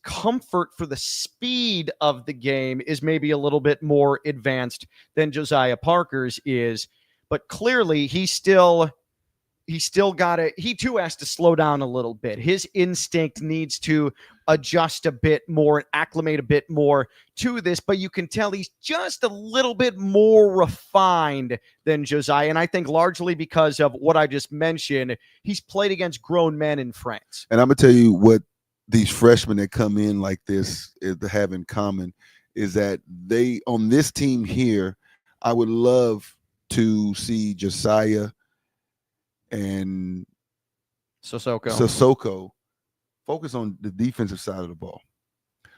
comfort for the speed of the game is maybe a little bit more advanced than Josiah Parker's is, but clearly he too has to slow down a little bit. His instinct needs to adjust a bit more and acclimate a bit more to this, but you can tell he's just a little bit more refined than Josiah. And I think largely because of what I just mentioned, he's played against grown men in France. And I'm going to tell you what these freshmen that come in like this have in common is that they, on this team here, I would love to see Josiah and Sissoko focus on the defensive side of the ball.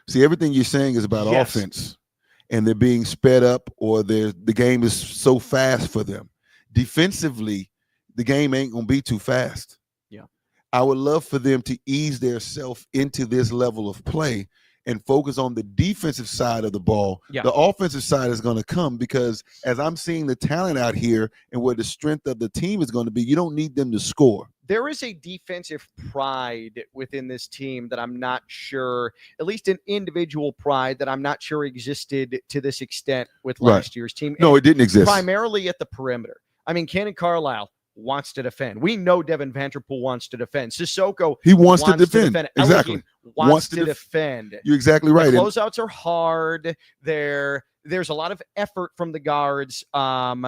See, everything you're saying is about offense, and they're being sped up, or the game is so fast for them. Defensively, the game ain't going to be too fast. I would love for them to ease themselves into this level of play and focus on the defensive side of the ball. Yeah. The offensive side is going to come because as I'm seeing the talent out here and where the strength of the team is going to be, you don't need them to score. There is a defensive pride within this team that I'm not sure, at least an individual pride that I'm not sure existed to this extent with last year's team. No, it didn't exist. Primarily at the perimeter. I mean, Cannon Carlisle wants to defend. We know Devin Vanderpool wants to defend. Sissoko wants to defend. Exactly. Wants to defend. You're exactly right. The closeouts are hard. There's a lot of effort from the guards. And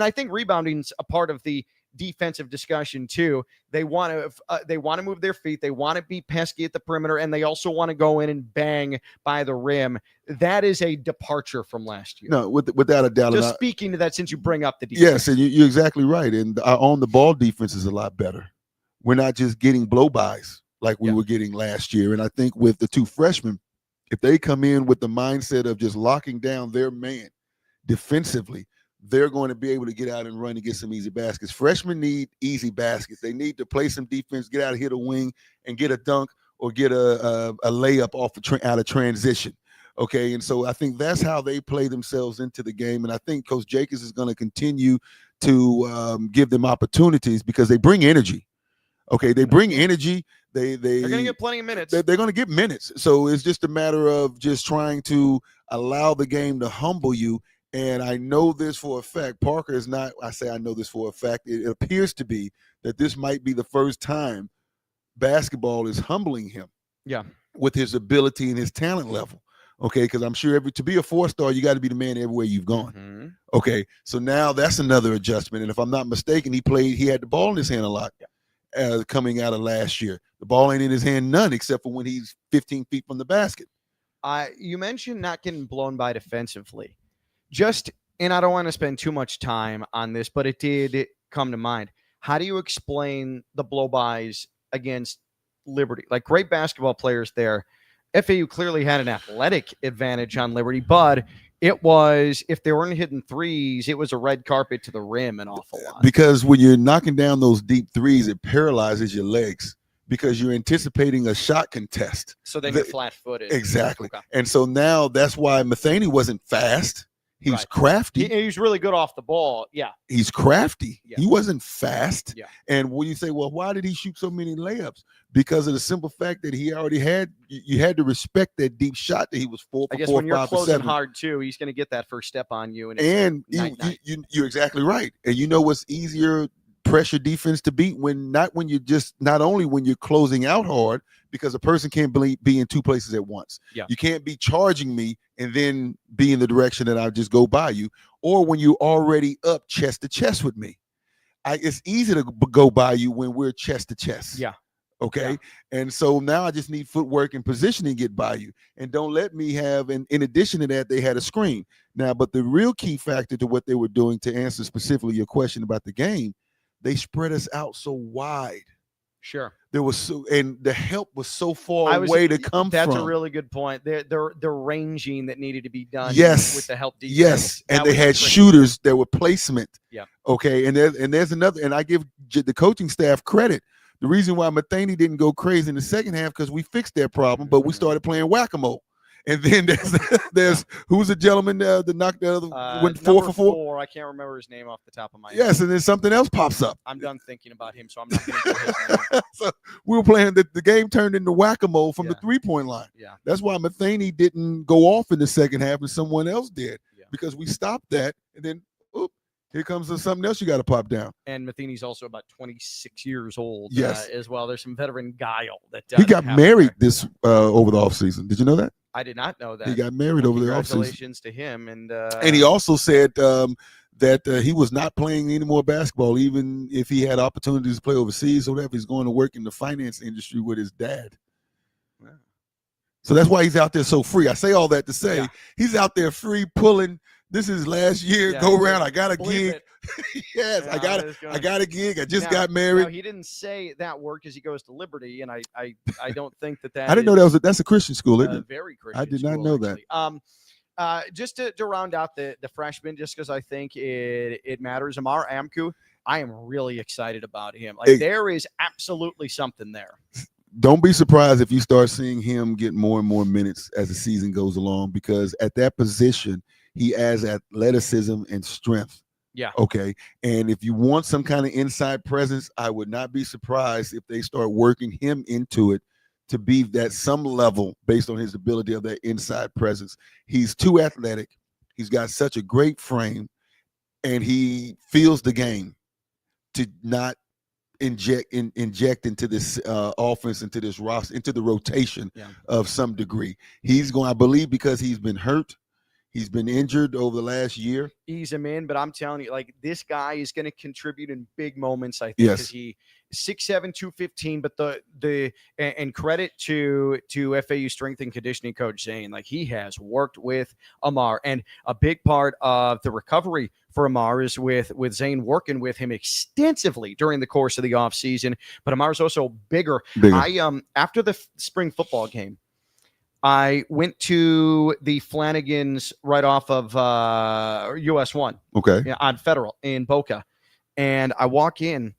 I think rebounding's a part of the defensive discussion too. They want to move their feet. They want to be pesky at the perimeter, and they also want to go in and bang by the rim. That is a departure from last year. No, without a doubt. Just speaking to that, since you bring up the defense. Yes, and you're exactly right. And our on-the-ball defense is a lot better. We're not just getting blow-bys like we were getting last year. And I think with the two freshmen, if they come in with the mindset of just locking down their man defensively, they're going to be able to get out and run and get some easy baskets. Freshmen need easy baskets. They need to play some defense, get out of hit a wing, and get a dunk or get a layup out of transition. Okay, and so I think that's how they play themselves into the game, and I think Coach Jacobs is going to continue to give them opportunities because they bring energy. Okay, they bring energy. They're going to get plenty of minutes. They're going to get minutes. So it's just a matter of just trying to allow the game to humble you. And I know this for a fact. Parker is not. I know this for a fact. It appears to be that this might be the first time basketball is humbling him. Yeah, with his ability and his talent level. Okay, because I'm sure to be a 4-star, you got to be the man everywhere you've gone. Mm-hmm. Okay, so now that's another adjustment. And if I'm not mistaken, he had the ball in his hand a lot coming out of last year. The ball ain't in his hand none except for when he's 15 feet from the basket. You mentioned not getting blown by defensively. And I don't want to spend too much time on this, but it did come to mind. How do you explain the blow-bys against Liberty? Like, great basketball players there. FAU clearly had an athletic advantage on Liberty, but it was, if they weren't hitting threes, it was a red carpet to the rim an awful lot. Because when you're knocking down those deep threes, it paralyzes your legs because you're anticipating a shot contest. So then you're flat-footed. Exactly. Okay. And so now that's why Matheny wasn't fast. He's crafty. He's really good off the ball. Yeah. He's crafty. Yeah. He wasn't fast. Yeah. And when you say, well, why did he shoot so many layups? Because of the simple fact that he already had, you had to respect that deep shot that he was 4 for 4, 5 for 7. I guess when you're closing hard too, he's going to get that first step on you. And you're exactly right. And you know what's easier pressure defense to beat not only when you're closing out hard, because a person can't be in two places at once. Yeah. You can't be charging me and then be in the direction that I just go by you, or when you're already up chest to chest with me. It's easy to go by you when we're chest to chest. Yeah. Okay. Yeah. And so now I just need footwork and positioning to get by you. And don't let me have, and in addition to that, they had a screen. Now, but the real key factor to what they were doing, to answer specifically your question about the game, they spread us out so wide. Sure. And the help was so far away to come from. That's a really good point. The ranging that needed to be done. Yes. With the help defense. Yes. And they had shooters that were placement. Yeah. Okay. And there's another, and I give the coaching staff credit. The reason why Matheny didn't go crazy in the second half, because we fixed that problem, but we started playing whack-a-mole. And then there's who's the gentleman that knocked the other, went 4 for 4? I can't remember his name off the top of my head. Yes, and then something else pops up. I'm done thinking about him, so I'm not going to get his name. So we were playing, the game turned into whack-a-mole from the 3-point line. Yeah. That's why Matheny didn't go off in the second half and someone else did, because we stopped that, and then, here comes something else you got to pop down. And Matheny's also about 26 years old as well. There's some veteran guile that he got married this over the offseason. Did you know that? I did not know that. He got married over the offseason. Congratulations to him. And he also said that he was not playing any more basketball, even if he had opportunities to play overseas or whatever. He's going to work in the finance industry with his dad. Wow. So that's why he's out there so free. I say all that to say he's out there free pulling. This is last year. Go around. I got a gig. Yes, I got a gig. I just got married. Now, he didn't say that word because he goes to Liberty, and I don't think that. I didn't know that's a Christian school, isn't it? Very Christian. I did not know actually. That. Just to round out the freshmen, just because I think it matters. Amar Amku, I am really excited about him. There is absolutely something there. Don't be surprised if you start seeing him get more and more minutes as the season goes along, because at that position, he adds athleticism and strength. Yeah. Okay. And if you want some kind of inside presence, I would not be surprised if they start working him into it to be that some level based on his ability of that inside presence. He's too athletic. He's got such a great frame, and he feels the game to not inject into this offense, into this roster, into the rotation of some degree. He's going, I believe, because he's been hurt. He's been injured over the last year. Ease him in, but I'm telling you, this guy is going to contribute in big moments, I think, because he 6'7", 215, but and credit to FAU strength and conditioning coach Zane, he has worked with Amar, and a big part of the recovery for Amar is with Zane working with him extensively during the course of the offseason. But Amar's also bigger. After the spring football game, I went to the Flanagan's right off of US 1. Okay. Yeah, on Federal in Boca. And I walk in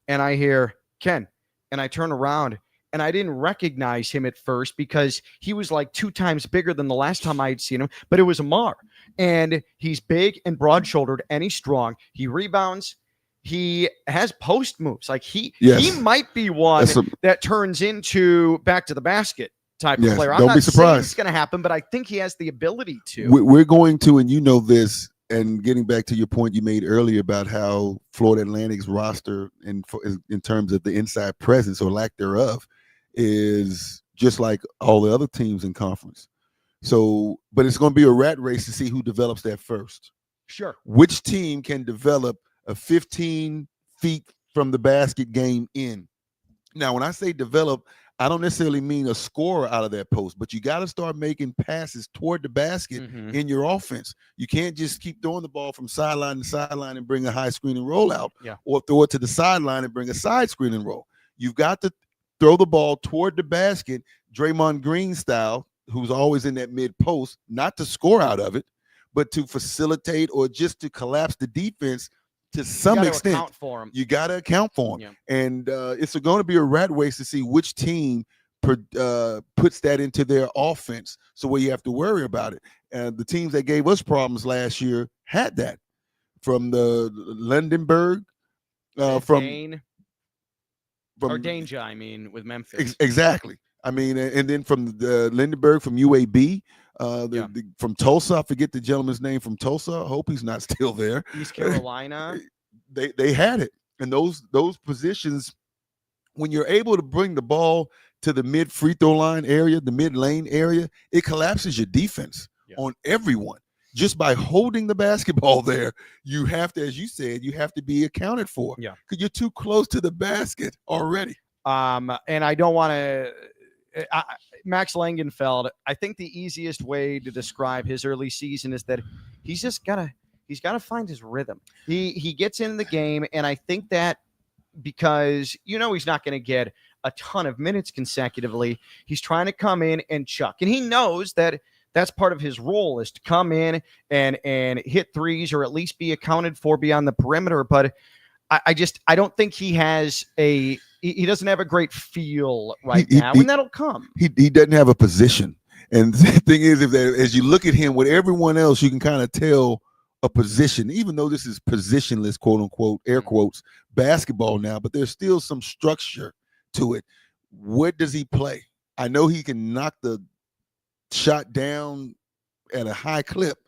and I hear Ken, and I turn around and I didn't recognize him at first because he was like 2 times bigger than the last time I had seen him, but it was Amar. And he's big and broad-shouldered and he's strong. He rebounds. He has post moves. Like he might be one that turns into back to the basket type of player. I'm not saying it's going to happen, but I think he has the ability to. We're going to, and you know this, and getting back to your point you made earlier about how Florida Atlantic's roster in terms of the inside presence or lack thereof is just like all the other teams in conference. So, but it's going to be a rat race to see who develops that first. Sure. Which team can develop a 15 feet from the basket game in? Now, when I say develop, I don't necessarily mean a scorer out of that post, but you got to start making passes toward the basket in your offense. You can't just keep throwing the ball from sideline to sideline and bring a high screen and roll out, or throw it to the sideline and bring a side screen and roll. You've got to throw the ball toward the basket, Draymond Green style, who's always in that mid post, not to score out of it, but to facilitate or just to collapse the defense to some extent. You got to account for him. Yeah. And it's going to be a rat race to see which team puts that into their offense. So where you have to worry about it. And the teams that gave us problems last year had that, from the Lundenberg, from Danger, I mean, with Memphis. Exactly. I mean, and then from the Lindenberg from UAB, from Tulsa. I forget the gentleman's name from Tulsa. I hope he's not still there. East Carolina. They had it. And those positions, when you're able to bring the ball to the mid free throw line area, the mid lane area, it collapses your defense on everyone. Just by holding the basketball there, you have to, as you said, you have to be accounted for. Yeah. Because you're too close to the basket already. And I don't want to Max Langenfeld, I think the easiest way to describe his early season is that he's got to find his rhythm. He gets in the game, and I think that because he's not going to get a ton of minutes consecutively, he's trying to come in and chuck, and he knows that that's part of his role, is to come in and hit threes or at least be accounted for beyond the perimeter. But I don't think he doesn't have a great feel now, and that'll come. He doesn't have a position. And the thing is, as you look at him with everyone else, you can kind of tell a position, even though this is positionless, quote unquote, air quotes, basketball now, but there's still some structure to it. What does he play? I know he can knock the shot down at a high clip,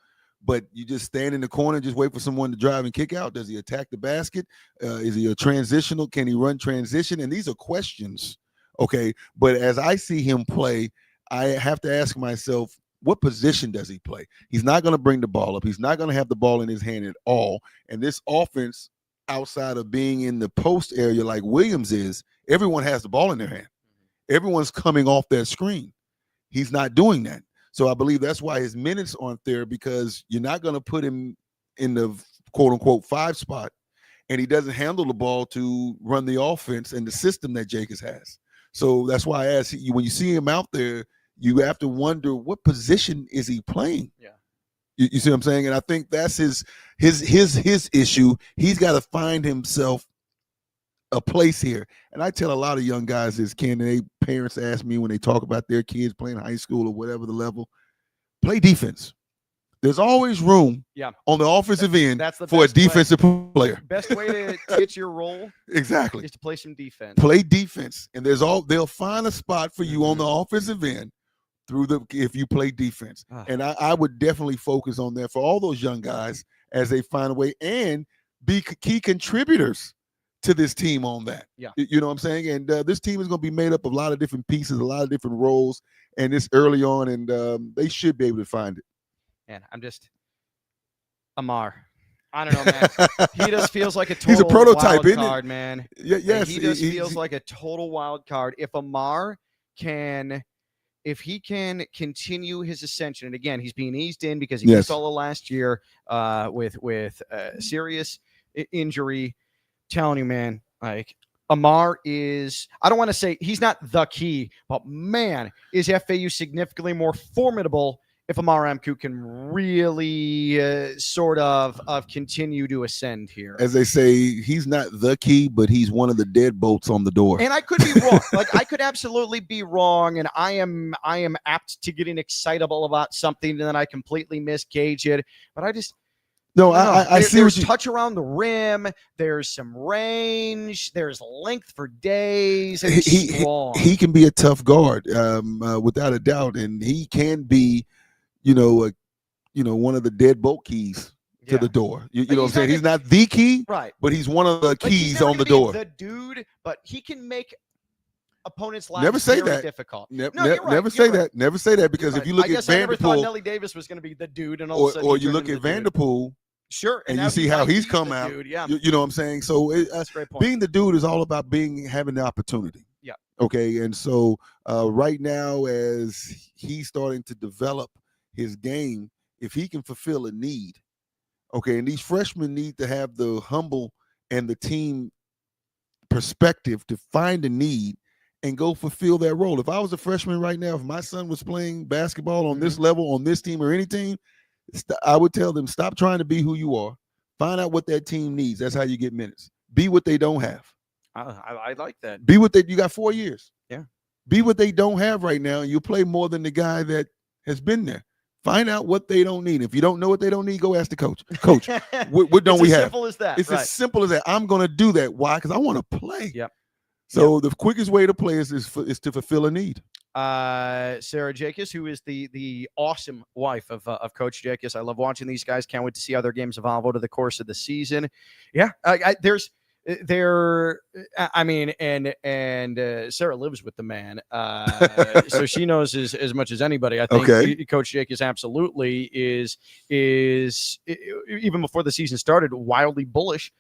but you just stand in the corner and just wait for someone to drive and kick out. Does he attack the basket? Is he a transitional? Can he run transition? And these are questions, okay? But as I see him play, I have to ask myself, what position does he play? He's not going to bring the ball up. He's not going to have the ball in his hand at all. And this offense, outside of being in the post area like Williams is, everyone has the ball in their hand. Everyone's coming off that screen. He's not doing that. So I believe that's why his minutes aren't there, because you're not going to put him in the quote-unquote 5 spot, and he doesn't handle the ball to run the offense and the system that Jacobs has. So that's why I ask you, when you see him out there, you have to wonder, what position is he playing? Yeah. You see what I'm saying? And I think that's his issue. He's got to find himself a place here. And I tell a lot of young guys this, Ken, and parents ask me when they talk about their kids playing high school or whatever the level, play defense. There's always room on the offensive end for a defensive player. Best way to get your role exactly is to play some defense. Play defense. And they'll find a spot for you on the offensive end if you play defense. And I would definitely focus on that for all those young guys as they find a way and be key contributors to this team on that. Yeah. You know what I'm saying? And this team is going to be made up of a lot of different pieces, a lot of different roles, and it's early on, and they should be able to find it. Man, Amar. I don't know, man. He just feels like a total He's a prototype, wild card, man. Yes. He just feels like a total wild card. If Amar can continue his ascension, and again, he's being eased in because he missed all of last year with serious injury. Telling you, man, like, Amar is, I don't want to say he's not the key, but man, is FAU significantly more formidable if Amar Amku can really sort of continue to ascend here. As they say, he's not the key, but he's one of the deadbolts on the door. And I could be wrong. Like, I could absolutely be wrong, and I am apt to getting excitable about something, and then I completely misgauge it. But I just I see. There's touch around the rim. There's some range. There's length for days. And he's strong. He can be a tough guard, without a doubt, and he can be, one of the deadbolt keys to the door. You know what I'm saying? He's not the key, right? But he's one of the keys on the door. The dude, but he can make opponents' lives never say very that. difficult. Never say that. Never say that, because if you look at Vanderpool, I never thought Nelly Davis was going to be the dude, and all of a sudden or you look at Vanderpool. Sure, and you see how he's come out. Dude, yeah. You know what I'm saying? So that's a great point. Being the dude is all about having the opportunity. Yeah. Okay, and so right now, as he's starting to develop his game, if he can fulfill a need, okay, and these freshmen need to have the humble and the team perspective to find a need and go fulfill that role. If I was a freshman right now, if my son was playing basketball on this level, on this team or any team, I would tell them, stop trying to be who you are. Find out what that team needs. That's how you get minutes. Be what they don't have. I like that. Be what you got 4 years. Yeah. Be what they don't have right now, and you'll play more than the guy that has been there. Find out what they don't need. If you don't know what they don't need, go ask the coach. Coach, what don't we have? It's as simple as that. It's as simple as that. I'm going to do that. Why? Because I want to play. Yep. So the quickest way to play is to fulfill a need. Sarah Jacobs, who is the awesome wife of Coach Jacobs. I love watching these guys. Can't wait to see how their games evolve over the course of the season. Yeah, Sarah lives with the man, so she knows as much as anybody. I think Coach Jacobs absolutely is even before the season started wildly bullish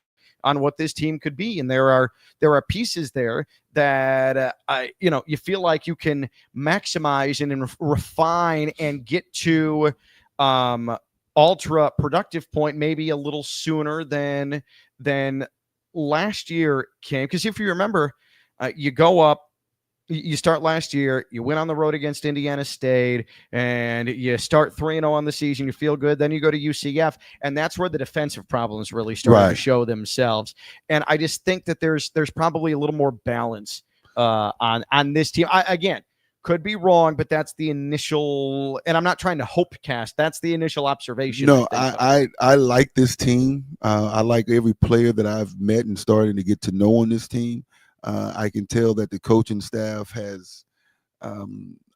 on what this team could be, and there are pieces there that you feel like you can maximize and refine and get to ultra productive point maybe a little sooner than last year came. Because if you remember, you go up. You start last year, you went on the road against Indiana State, and you start 3-0 on the season. You feel good. Then you go to UCF, and that's where the defensive problems really start to show themselves. And I just think that there's probably a little more balance on this team. I, again, could be wrong, but that's the initial, and I'm not trying to hope cast. That's the initial observation. No, I like this team. I like every player that I've met and starting to get to know on this team. I can tell that the coaching staff has, I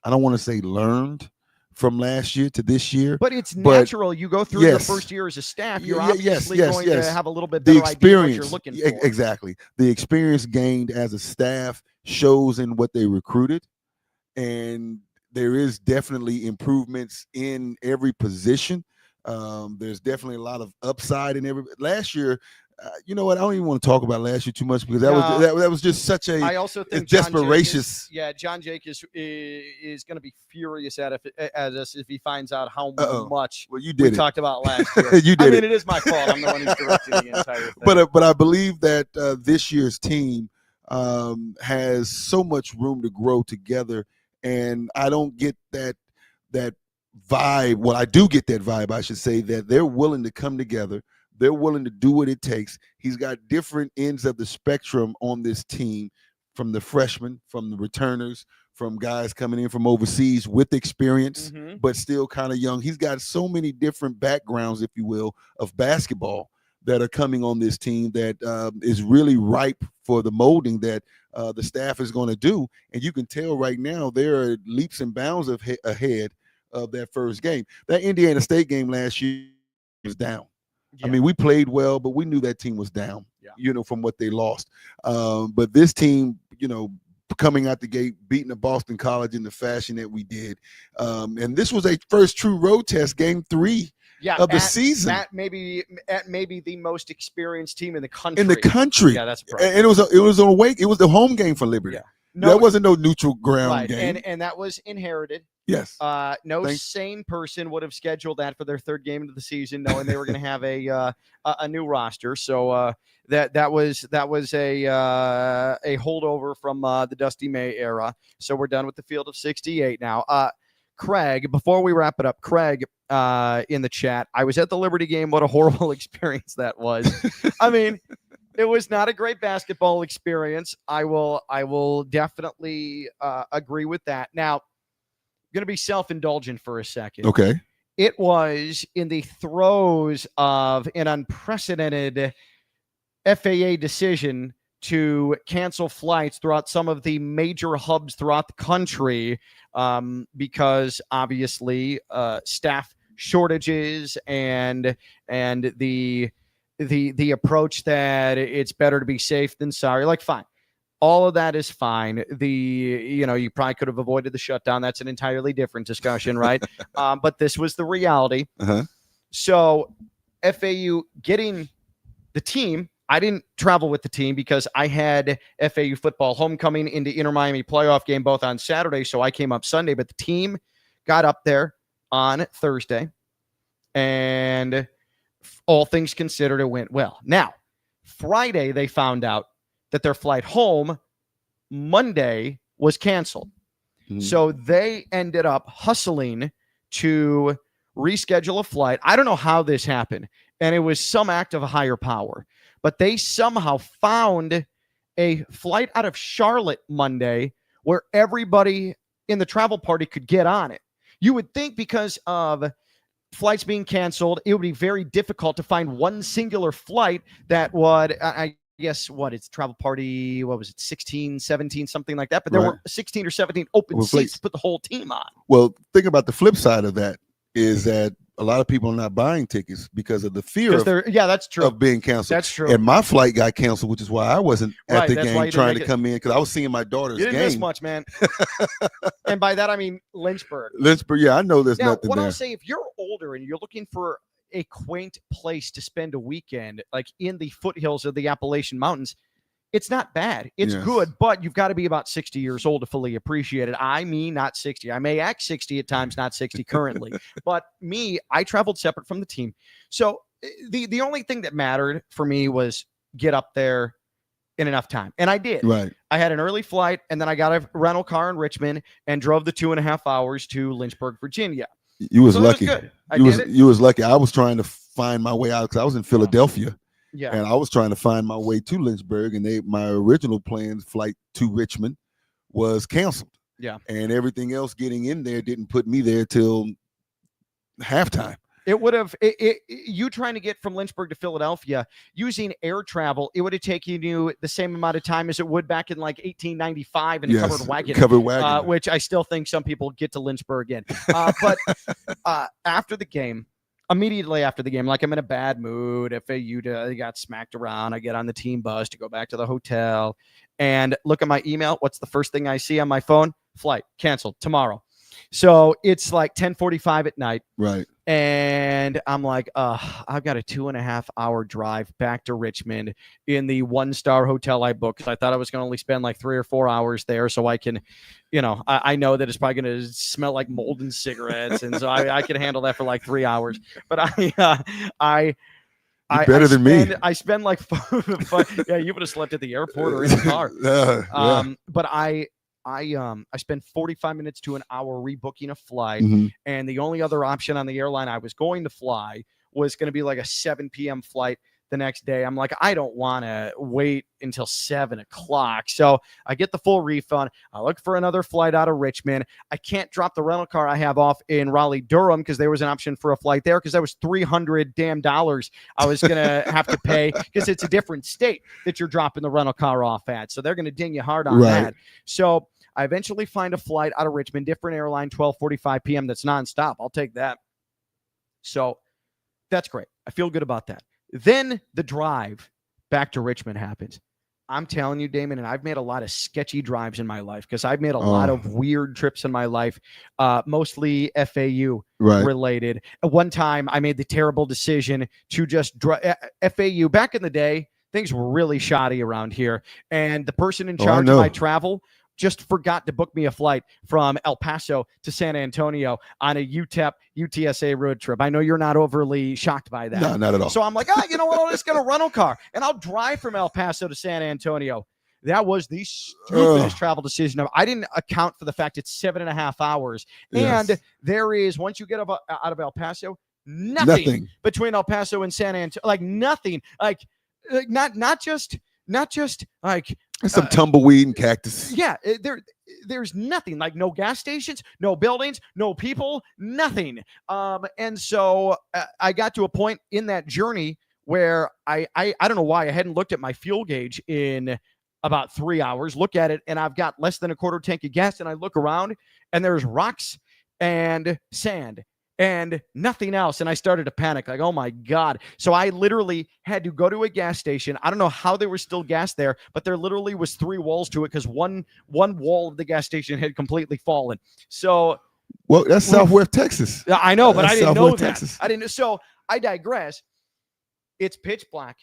don't want to say learned from last year to this year. But it's natural. You go through your first year as a staff. You're obviously going to have a little bit better idea what you're looking for. Exactly. The experience gained as a staff shows in what they recruited. And there is definitely improvements in every position. There's definitely a lot of upside in every. Last year, you know what? I don't even want to talk about last year too much because that was just such a. I also think desperation. John Jacobs is going to be furious at us if he finds out how much we talked about last year. It is my fault. I'm the one who's directing the entire thing. But I believe that this year's team has so much room to grow together, and I don't get that vibe. Well, I do get that vibe, I should say, that they're willing to come together. They're willing to do what it takes. He's got different ends of the spectrum on this team, from the freshmen, from the returners, from guys coming in from overseas with experience, but still kind of young. He's got so many different backgrounds, if you will, of basketball that are coming on this team that is really ripe for the molding that the staff is going to do. And you can tell right now there are leaps and bounds ahead of that first game. That Indiana State game last year was down. Yeah. I mean, we played well, but we knew that team was down, from what they lost. But this team, coming out the gate, beating the Boston College in the fashion that we did. And this was a first true road test, game 3 of the season. At maybe the most experienced team in the country. Yeah, that's a problem. And it was the home game for Liberty. Yeah. There wasn't no neutral ground game. And that was inherited. Yes. No sane person would have scheduled that for their third game of the season, knowing they were going to have a new roster. So that was a holdover from the Dusty May era. So we're done with the Field of 68 now. Craig, before we wrap it up, Craig in the chat, I was at the Liberty game. What a horrible experience that was. I mean, it was not a great basketball experience. I will definitely agree with that. Now, going to be self-indulgent for a second. Okay. It was in the throes of an unprecedented FAA decision to cancel flights throughout some of the major hubs throughout the country because obviously staff shortages and the approach that it's better to be safe than sorry. Like, fine. All of that is fine. You probably could have avoided the shutdown. That's an entirely different discussion, right? But this was the reality. Uh-huh. So FAU getting the team, I didn't travel with the team because I had FAU football homecoming into Inter Miami playoff game both on Saturday, so I came up Sunday. But the team got up there on Thursday, and all things considered, it went well. Now, Friday, they found out that their flight home Monday was canceled. Mm-hmm. So they ended up hustling to reschedule a flight. I don't know how this happened, and it was some act of a higher power, but they somehow found a flight out of Charlotte Monday where everybody in the travel party could get on it. You would think because of flights being canceled, it would be very difficult to find one singular flight that would, guess what, it's travel party, what was it, 16, 17, something like that, but there were 16 or 17 open seats to put the whole team on. Well, think about the flip side of that is that a lot of people are not buying tickets because of the fear that's true. of being canceled. That's true. And my flight got canceled, which is why I wasn't at the game trying to come in because I was seeing my daughter's game. You didn't miss much, man. And by that, I mean Lynchburg. Yeah, I know there's nothing there. I'll say, if you're older and you're looking for a quaint place to spend a weekend, like in the foothills of the Appalachian Mountains, it's not bad. It's good, but you've got to be about 60 years old to fully appreciate it. I mean, not 60. I may act 60 at times, not 60 currently. But I traveled separate from the team. So the only thing that mattered for me was get up there in enough time. And I did. Right. I had an early flight, and then I got a rental car in Richmond and drove the 2.5 hours to Lynchburg, Virginia. You was lucky. You was lucky. I was trying to find my way out because I was in Philadelphia. Yeah. And I was trying to find my way to Lynchburg, and my original planned flight to Richmond was canceled. Yeah. And everything else getting in there didn't put me there till halftime. It would have, you trying to get from Lynchburg to Philadelphia using air travel, it would have taken you the same amount of time as it would back in like 1895 in a covered wagon. Which I still think some people get to Lynchburg in. But after the game, immediately after the game, like I'm in a bad mood. FAU got smacked around. I get on the team bus to go back to the hotel and look at my email. What's the first thing I see on my phone? Flight canceled tomorrow. So it's like 10:45 at night. Right. And I'm like, I've got a 2.5-hour drive back to Richmond in the 1-star hotel I booked because I thought I was going to only spend like 3 or 4 hours there. So I can, I know that it's probably going to smell like mold and cigarettes. And so I can handle that for like 3 hours. But I better than me. I spend like, you would have slept at the airport or in the car. But I spent 45 minutes to an hour rebooking a flight. Mm-hmm. And the only other option on the airline I was going to fly was going to be like a 7 p.m. flight the next day. I'm like, I don't want to wait until 7 o'clock. So I get the full refund. I look for another flight out of Richmond. I can't drop the rental car I have off in Raleigh, Durham, because there was an option for a flight there because that was $300 I was going to have to pay because it's a different state that you're dropping the rental car off at. So they're going to ding you hard on that. So I eventually find a flight out of Richmond, different airline, 12:45 p.m. that's nonstop. I'll take that. So that's great. I feel good about that. Then the drive back to Richmond happens. I'm telling you, Damon, and I've made a lot of sketchy drives in my life because I've made a lot of weird trips in my life, mostly FAU related. At one time, I made the terrible decision to just drive FAU. Back in the day, things were really shoddy around here. And the person in charge of my travel just forgot to book me a flight from El Paso to San Antonio on a UTEP UTSA road trip. I know you're not overly shocked by that. No, not at all. So I'm like, you know what? I'll just get a rental car and I'll drive from El Paso to San Antonio. That was the stupidest travel decision. I didn't account for the fact it's 7.5 hours. Yes. And there is, once you get out of El Paso, nothing between El Paso and San Antonio. Like nothing. Like not just like some tumbleweed and cactus. Yeah, there's nothing. Like no gas stations, no buildings, no people, nothing. And so I got to a point in that journey where I don't know why I hadn't looked at my fuel gauge in about 3 hours. Look at it, and I've got less than a quarter tank of gas. And I look around, and there's rocks and sand and nothing else. And I started to panic, like, oh my God. So I literally had to go to a gas station. I don't know how there was still gas there, but there literally was 3 walls to it because one wall of the gas station had completely fallen. So, well, that's Southwest Texas. I know, but I didn't know that. Texas. I didn't. So I digress. It's pitch black.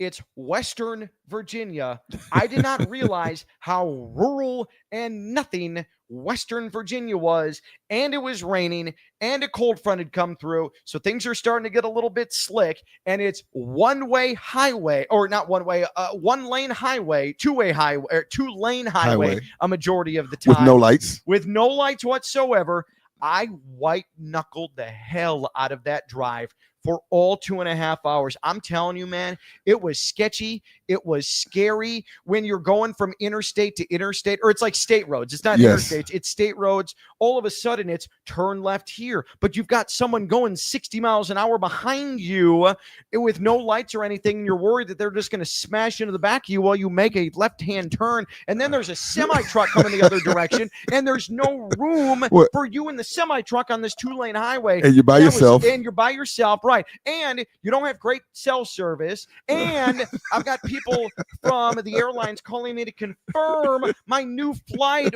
It's Western Virginia. I did not realize how rural and nothing Western Virginia was, and it was raining, and a cold front had come through, so things are starting to get a little bit slick, and it's one-way highway, or not one-way, one-lane highway, two-way highway, or two-lane highway a majority of the time. With no lights? With no lights whatsoever. I white-knuckled the hell out of that drive for all 2.5 hours. I'm telling you, man, it was sketchy. It was scary when you're going from interstate to interstate, or it's like state roads. It's not interstates, it's state roads. All of a sudden, it's turn left here, but you've got someone going 60 miles an hour behind you with no lights or anything, and you're worried that they're just going to smash into the back of you while you make a left-hand turn, and then there's a semi-truck coming the other direction, and there's no room for you in the semi-truck on this 2-lane highway. And you're by yourself. And you're by yourself, right. And you don't have great cell service. And I've got people from the airlines calling me to confirm my new flight.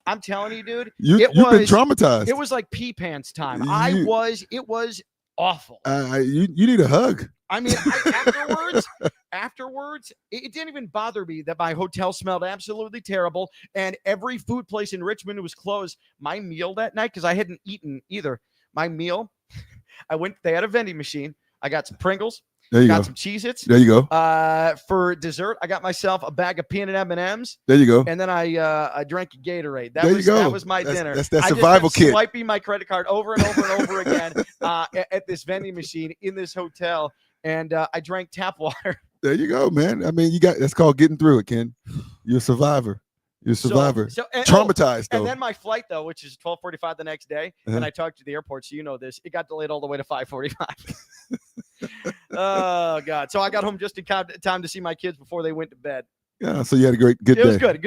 I'm telling you, dude, you've been traumatized. It was like pee pants time. It was awful. You need a hug. I mean, afterwards, it didn't even bother me that my hotel smelled absolutely terrible and every food place in Richmond was closed. My meal that night, because I hadn't eaten either, my meal, they had a vending machine. I got some Pringles. There you got go. some Cheez-Its. There you go. For dessert, I got myself a bag of peanut M&Ms. There you go. And then I drank a Gatorade. That was my dinner. That's that survival kit. Swiping my credit card over and over and over again at this vending machine in this hotel, and I drank tap water. There you go, man. I mean, that's called getting through it, Ken. You're a survivor. You're a survivor. Traumatized, though. And then my flight, though, which is 12:45 the next day, and I talked to the airport, so you know this. It got delayed all the way to 5:45. Oh, God. So I got home just in time to see my kids before they went to bed. Yeah, so you had a good day. It was good.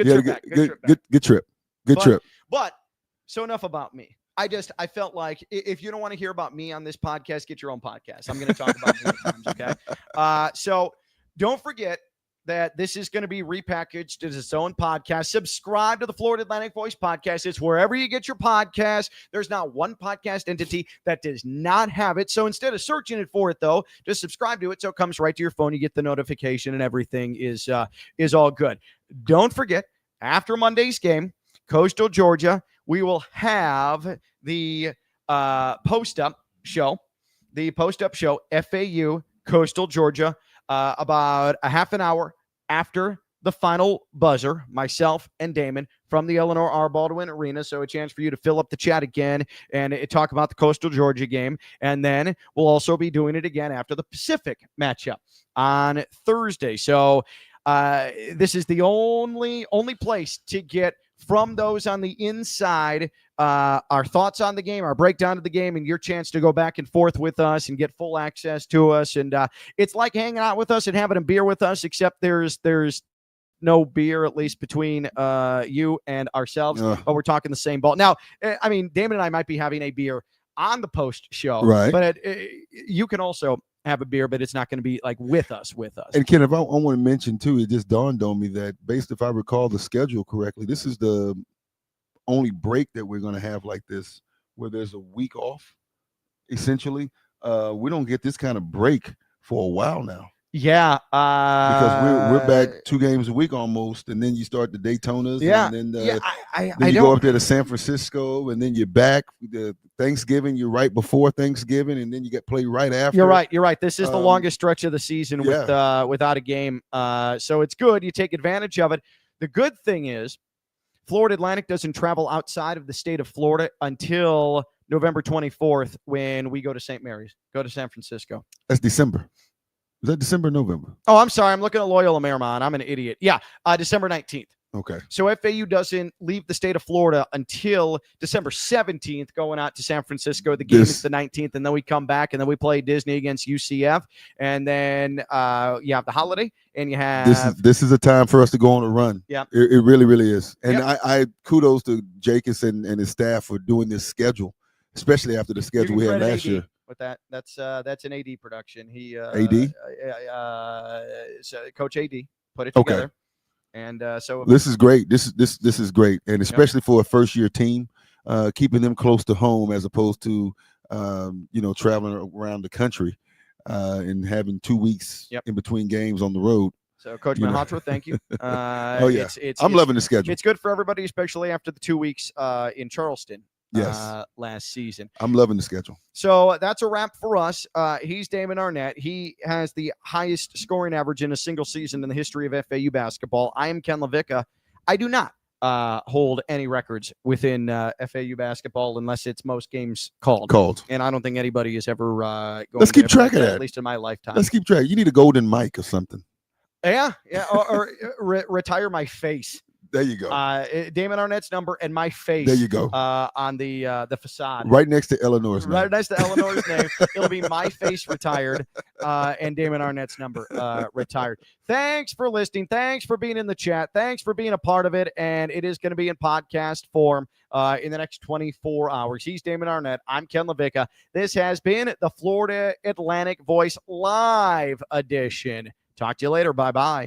Good trip. But so enough about me. I felt like if you don't want to hear about me on this podcast, get your own podcast. I'm going to talk about me times, okay? So don't forget that this is going to be repackaged as its own podcast. Subscribe to the Florida Atlantic Voice podcast. It's wherever you get your podcast. There's not one podcast entity that does not have it. So instead of searching it for it, though, just subscribe to it so it comes right to your phone. You get the notification and everything is all good. Don't forget, after Monday's game, Coastal Georgia, we will have the post-up show, FAU Coastal Georgia, about a half an hour after the final buzzer, myself and Damon from the Eleanor R. Baldwin Arena. So a chance for you to fill up the chat again and talk about the Coastal Georgia game. And then we'll also be doing it again after the Pacific matchup on Thursday. So this is the only place to get from those on the inside, our thoughts on the game, our breakdown of the game, and your chance to go back and forth with us and get full access to us. And it's like hanging out with us and having a beer with us, except there's no beer, at least between you and ourselves, but we're talking the same ball. Now, I mean, Damon and I might be having a beer on the post show, right? But you can also have a beer, but it's not going to be like with us. And Ken, if I want to mention too, it just dawned on me that if I recall the schedule correctly, this is the only break that we're going to have like this, where there's a week off. Essentially, we don't get this kind of break for a while now. Yeah, because we're back 2 games a week almost, and then you start the Daytonas, yeah, and then yeah. then you go up there to San Francisco, and then you're back the Thanksgiving. You're right before Thanksgiving, and then you get played right after. You're right. You're right. This is the longest stretch of the season without a game. So it's good. You take advantage of it. The good thing is, Florida Atlantic doesn't travel outside of the state of Florida until November 24th when we go to St. Mary's, go to San Francisco. That's December. Is that December or November? Oh, I'm sorry. I'm looking at Loyola Marymount. I'm an idiot. Yeah, December 19th. Okay. So FAU doesn't leave the state of Florida until December 17th, going out to San Francisco. The game is the 19th, and then we come back, and then we play Disney against UCF. And then you have the holiday, and you have... This is a time for us to go on a run. Yeah. It really, really is. And I kudos to Jacobs and his staff for doing this schedule, especially after the schedule we had last year. With that's an AD production. He AD, so Coach AD put it together, and so this is great. This is great, and especially for a first-year team, keeping them close to home as opposed to traveling around the country and having 2 weeks in between games on the road. So, Coach Malhotra, thank you. I'm loving the schedule. It's good for everybody, especially after the 2 weeks in Charleston. Last season. I'm loving the schedule. So that's a wrap for us. He's Damon Arnette. He has the highest scoring average in a single season in the history of FAU basketball. I am Ken LaVicka. I do not hold any records within FAU basketball unless it's most games called. And I don't think anybody has ever going Let's keep track of that. At least in my lifetime. Let's keep track. You need a golden mic or something. Yeah. or retire my face. There you go. Damon Arnette's number and my face. There you go. On the facade. Right next to Eleanor's name. Right next to Eleanor's name. It'll be my face retired and Damon Arnette's number retired. Thanks for listening. Thanks for being in the chat. Thanks for being a part of it. And it is going to be in podcast form in the next 24 hours. He's Damon Arnette. I'm Ken LaVicka. This has been the Florida Atlantic Voice Live edition. Talk to you later. Bye-bye.